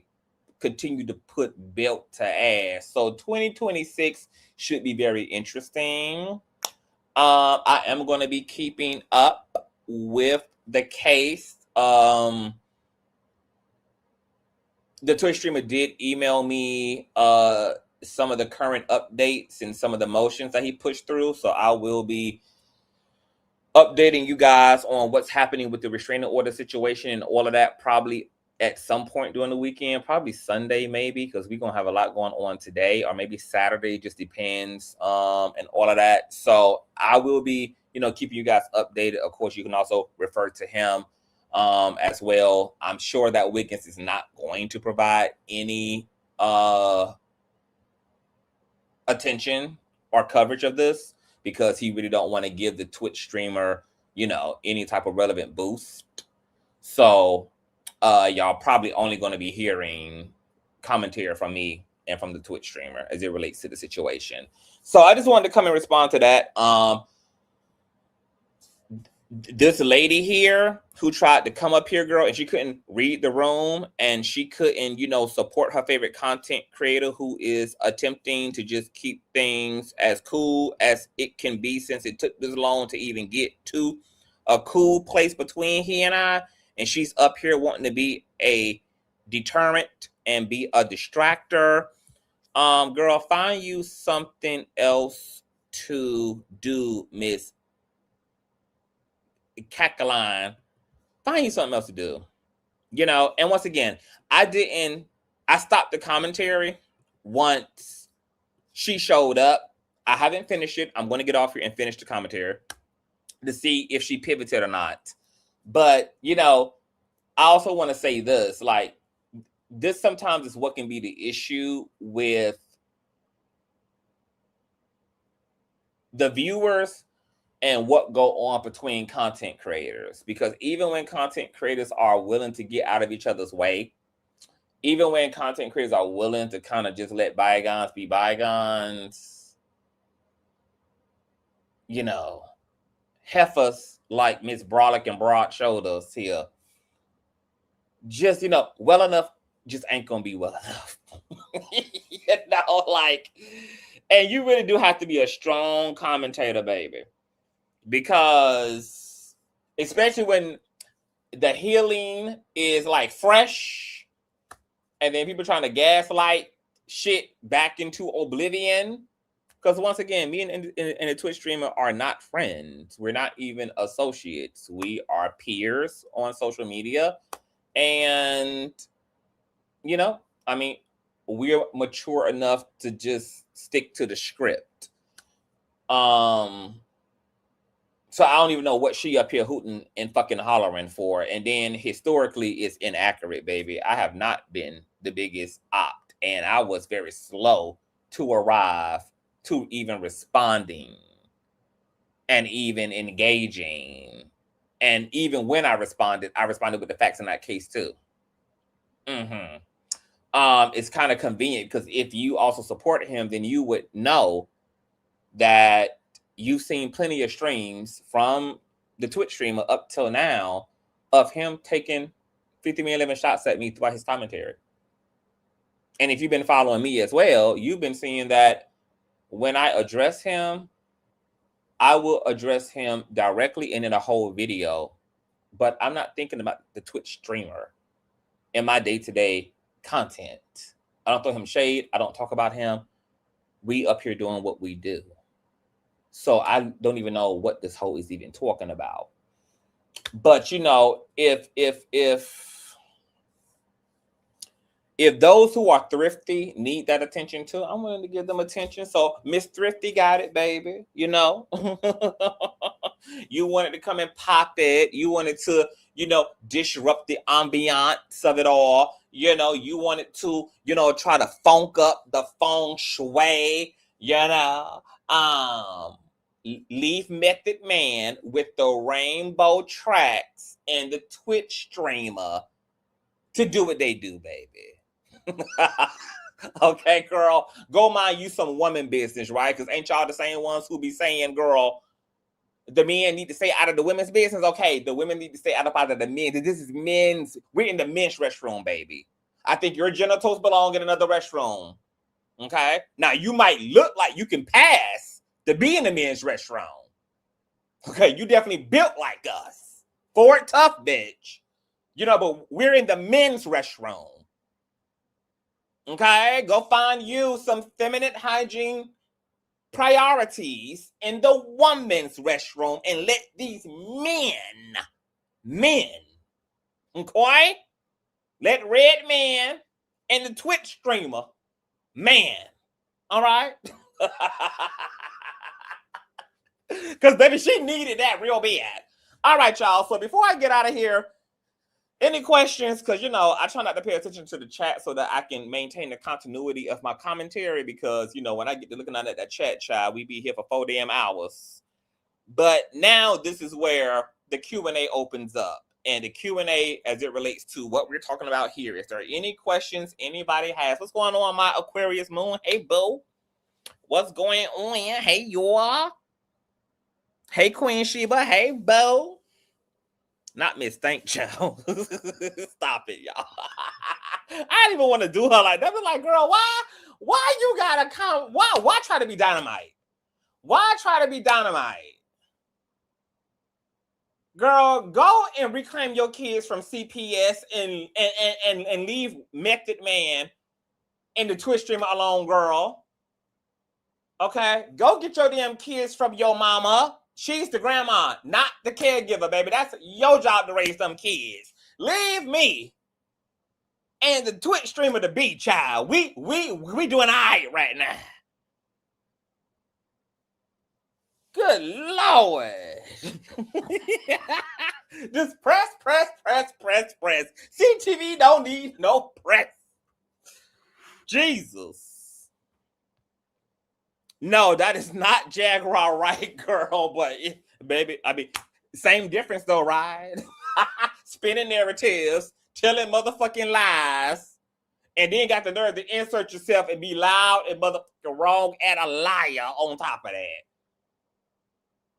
Speaker 1: continue to put belt to ass. So 2026 should be very interesting. I am going to be keeping up with the case. The Twitch streamer did email me some of the current updates and some of the motions that he pushed through. So I will be updating you guys on what's happening with the restraining order situation and all of that probably at some point during the weekend, probably Sunday maybe, because we're going to have a lot going on today, or maybe Saturday, just depends, and all of that. So I will be, you know, keeping you guys updated. Of course, you can also refer to him as well. I'm sure that Wiggins is not going to provide any attention or coverage of this because he really don't want to give the Twitch streamer, you know, any type of relevant boost. So y'all probably only going to be hearing commentary from me and from the Twitch streamer as it relates to the situation. So I just wanted to come and respond to that. This lady here who tried to come up here, girl, and she couldn't read the room and she couldn't, you know, support her favorite content creator who is attempting to just keep things as cool as it can be, since it took this long to even get to a cool place between he and I. And she's up here wanting to be a deterrent and be a distractor. Girl, find you something else to do, Miss Cackline. Find you something else to do. You know, and once again, I stopped the commentary once she showed up. I haven't finished it. I'm going to get off here and finish the commentary to see if she pivoted or not. But, you know, I also want to say this, like, this sometimes is what can be the issue with the viewers and what go on between content creators. Because even when content creators are willing to get out of each other's way, even when content creators are willing to kind of just let bygones be bygones, you know, heifers like Miss Brolick and Broad Shoulders here, just, you know, well enough just ain't gonna be well enough. You know, like, and you really do have to be a strong commentator, baby, because especially when the healing is like fresh and then people trying to gaslight shit back into oblivion. Because once again, me and the Twitch streamer are not friends. We're not even associates. We are peers on social media. And, you know, I mean, we're mature enough to just stick to the script. So I don't even know what she up here hooting and fucking hollering for. And then historically, it's inaccurate, baby. I have not been the biggest opt, and I was very slow to arrive to even responding and even engaging. And even when I responded with the facts in that case too. It's kind of convenient because if you also support him, then you would know that you've seen plenty of streams from the Twitch streamer up till now of him taking 50 million shots at me throughout his commentary. And if you've been following me as well, you've been seeing that when I address him, I will address him directly and in a whole video, but I'm not thinking about the Twitch streamer in my day-to-day content. I don't throw him shade. I don't talk about him. We up here doing what we do. So I don't even know what this whole is even talking about. But, you know, if those who are thrifty need that attention too, I'm willing to give them attention. So Miss Thrifty got it, baby. You know, you wanted to come and pop it. You wanted to, you know, disrupt the ambiance of it all. You know, you wanted to, you know, try to funk up the feng shui, you know. Leave Method Man with the rainbow tracks and the Twitch streamer to do what they do, baby. Okay, girl, go mind you some woman business, right? Because ain't y'all the same ones who be saying, girl, the men need to stay out of the women's business? Okay, the women need to stay out of the men. This is men's. We're in the men's restroom, baby. I think your genitals belong in another restroom. Okay? Now, you might look like you can pass to be in the men's restroom. Okay, you definitely built like us. Ford tough, bitch. You know, but we're in the men's restroom. Okay, go find you some feminine hygiene priorities in the women's restroom and let these men, okay? Let Red Man and the Twitch streamer, man, all right? Because, baby, she needed that real bad. All right, y'all, so before I get out of here, Any questions? Because, I try not to pay attention to the chat so that I can maintain the continuity of my commentary because, when I get to looking at that chat, child, we be here for 4 damn hours. But now this is where the Q&A opens up. And the Q&A as it relates to what we're talking about here. Is there any questions anybody has? What's going on, my Aquarius moon? Hey, boo. What's going on? Hey, y'all. Hey, Queen Sheba. Hey, boo. Not Miss Thank Child. Stop it, y'all. I didn't even want to do her like that. I'm like, girl, why you gotta come? Why try to be dynamite? Why try to be dynamite? Girl, go and reclaim your kids from CPS and leave Method Man and the Twitch streamer alone, girl. Okay? Go get your damn kids from your mama. She's the grandma, not the caregiver, baby. That's your job to raise them kids. Leave me and the Twitch streamer to be, child. We doing all right now. Good Lord. Just press. CTV don't need no press. Jesus. No, that is not Jaguar, right, girl? But, baby, I mean, same difference, though, right? Spinning narratives, telling motherfucking lies, and then got the nerve to insert yourself and be loud and motherfucking wrong and a liar on top of that.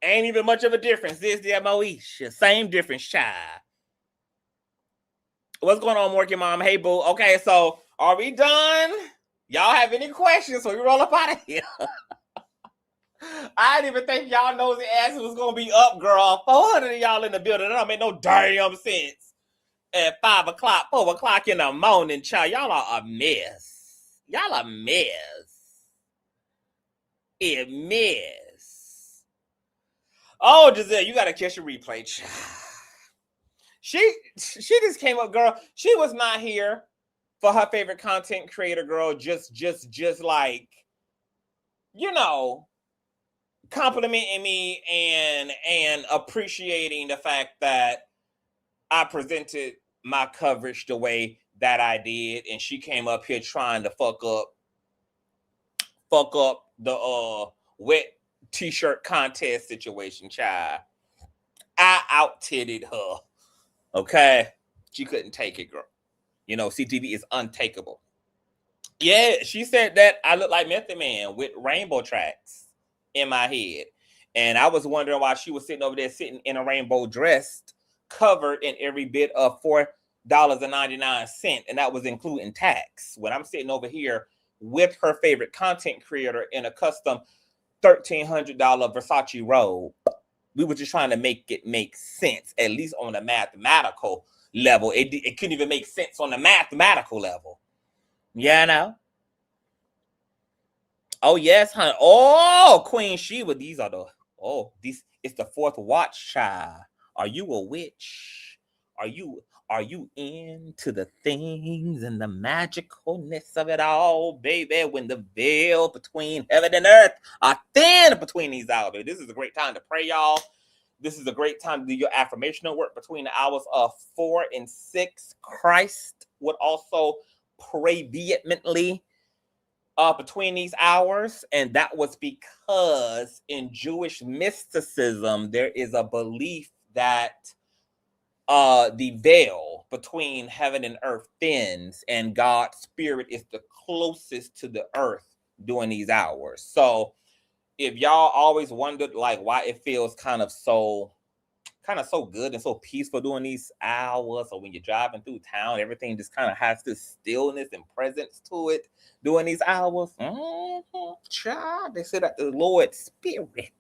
Speaker 1: Ain't even much of a difference. This the Moesha. Same difference, child. What's going on, Morky Mom? Hey, boo. Okay, so are we done? Y'all have any questions? So we roll up out of here. I didn't even think y'all nosy asses was gonna be up, girl. 400 of y'all in the building. That don't make no damn sense. At 5 o'clock, 4 o'clock in the morning, child. Y'all are a mess. Y'all a mess. A mess. Oh, Giselle, you gotta catch a replay, child. She just came up, girl. She was not here for her favorite content creator, girl. Just like, complimenting me and appreciating the fact that I presented my coverage the way that I did, and she came up here trying to fuck up the wet t-shirt contest situation, child. I out-titted her. Okay? She couldn't take it, girl. CTV is untakeable. Yeah, she said that I look like Method Man with rainbow tracks in my head. And I was wondering why she was sitting over there sitting in a rainbow dress covered in every bit of $4.99. And that was including tax. When I'm sitting over here with her favorite content creator in a custom $1,300 Versace robe. We were just trying to make it make sense, at least on a mathematical level. It couldn't even make sense on the mathematical level. Oh, yes, honey. Oh, Queen Sheba. These are it's the fourth watch, child. Are you a witch? Are you into the things and the magicalness of it all, baby? When the veil between heaven and earth are thin between these hours, baby. This is a great time to pray, y'all. This is a great time to do your affirmational work between the hours of 4 and 6. Christ would also pray vehemently between these hours, and that was because in Jewish mysticism there is a belief that the veil between heaven and earth thins, and God's spirit is the closest to the earth during these hours. So if y'all always wondered like why it feels kind of so good and so peaceful during these hours, or when you're driving through town, everything just kind of has this stillness and presence to it during these hours. Child, they say that the Lord's spirit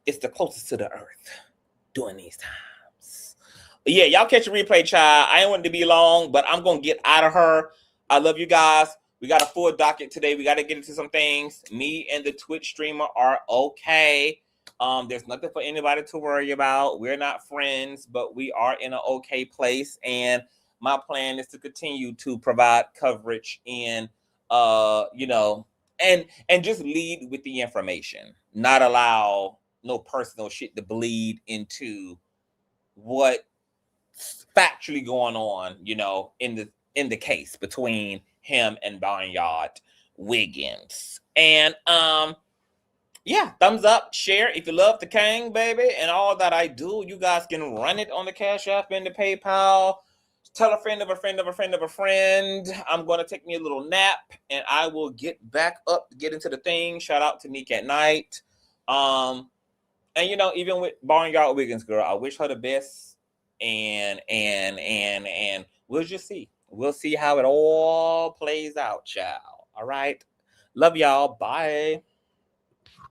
Speaker 1: is the closest to the earth during these times. But yeah, y'all catch a replay, child. I ain't want it to be long, but I'm gonna get out of her. I love you guys. We got a full docket today. We got to get into some things. Me and the Twitch streamer are okay. There's nothing for anybody to worry about. We're not friends, but we are in an okay place. And my plan is to continue to provide coverage and, and just lead with the information, not allow no personal shit to bleed into what factually going on, you know, in the case between him and Barnyard Wiggins. And yeah, thumbs up, share if you love the King, baby, and all that I do. You guys can run it on the Cash App and the PayPal. Tell a friend of a friend of a friend of a friend. I'm going to take me a little nap, and I will get back up, get into the thing. Shout out to Nique at Nite. And, you know, even with Barnyard Wiggins, girl, I wish her the best. And we'll just see. We'll see how it all plays out, child. All right. Love y'all. Bye.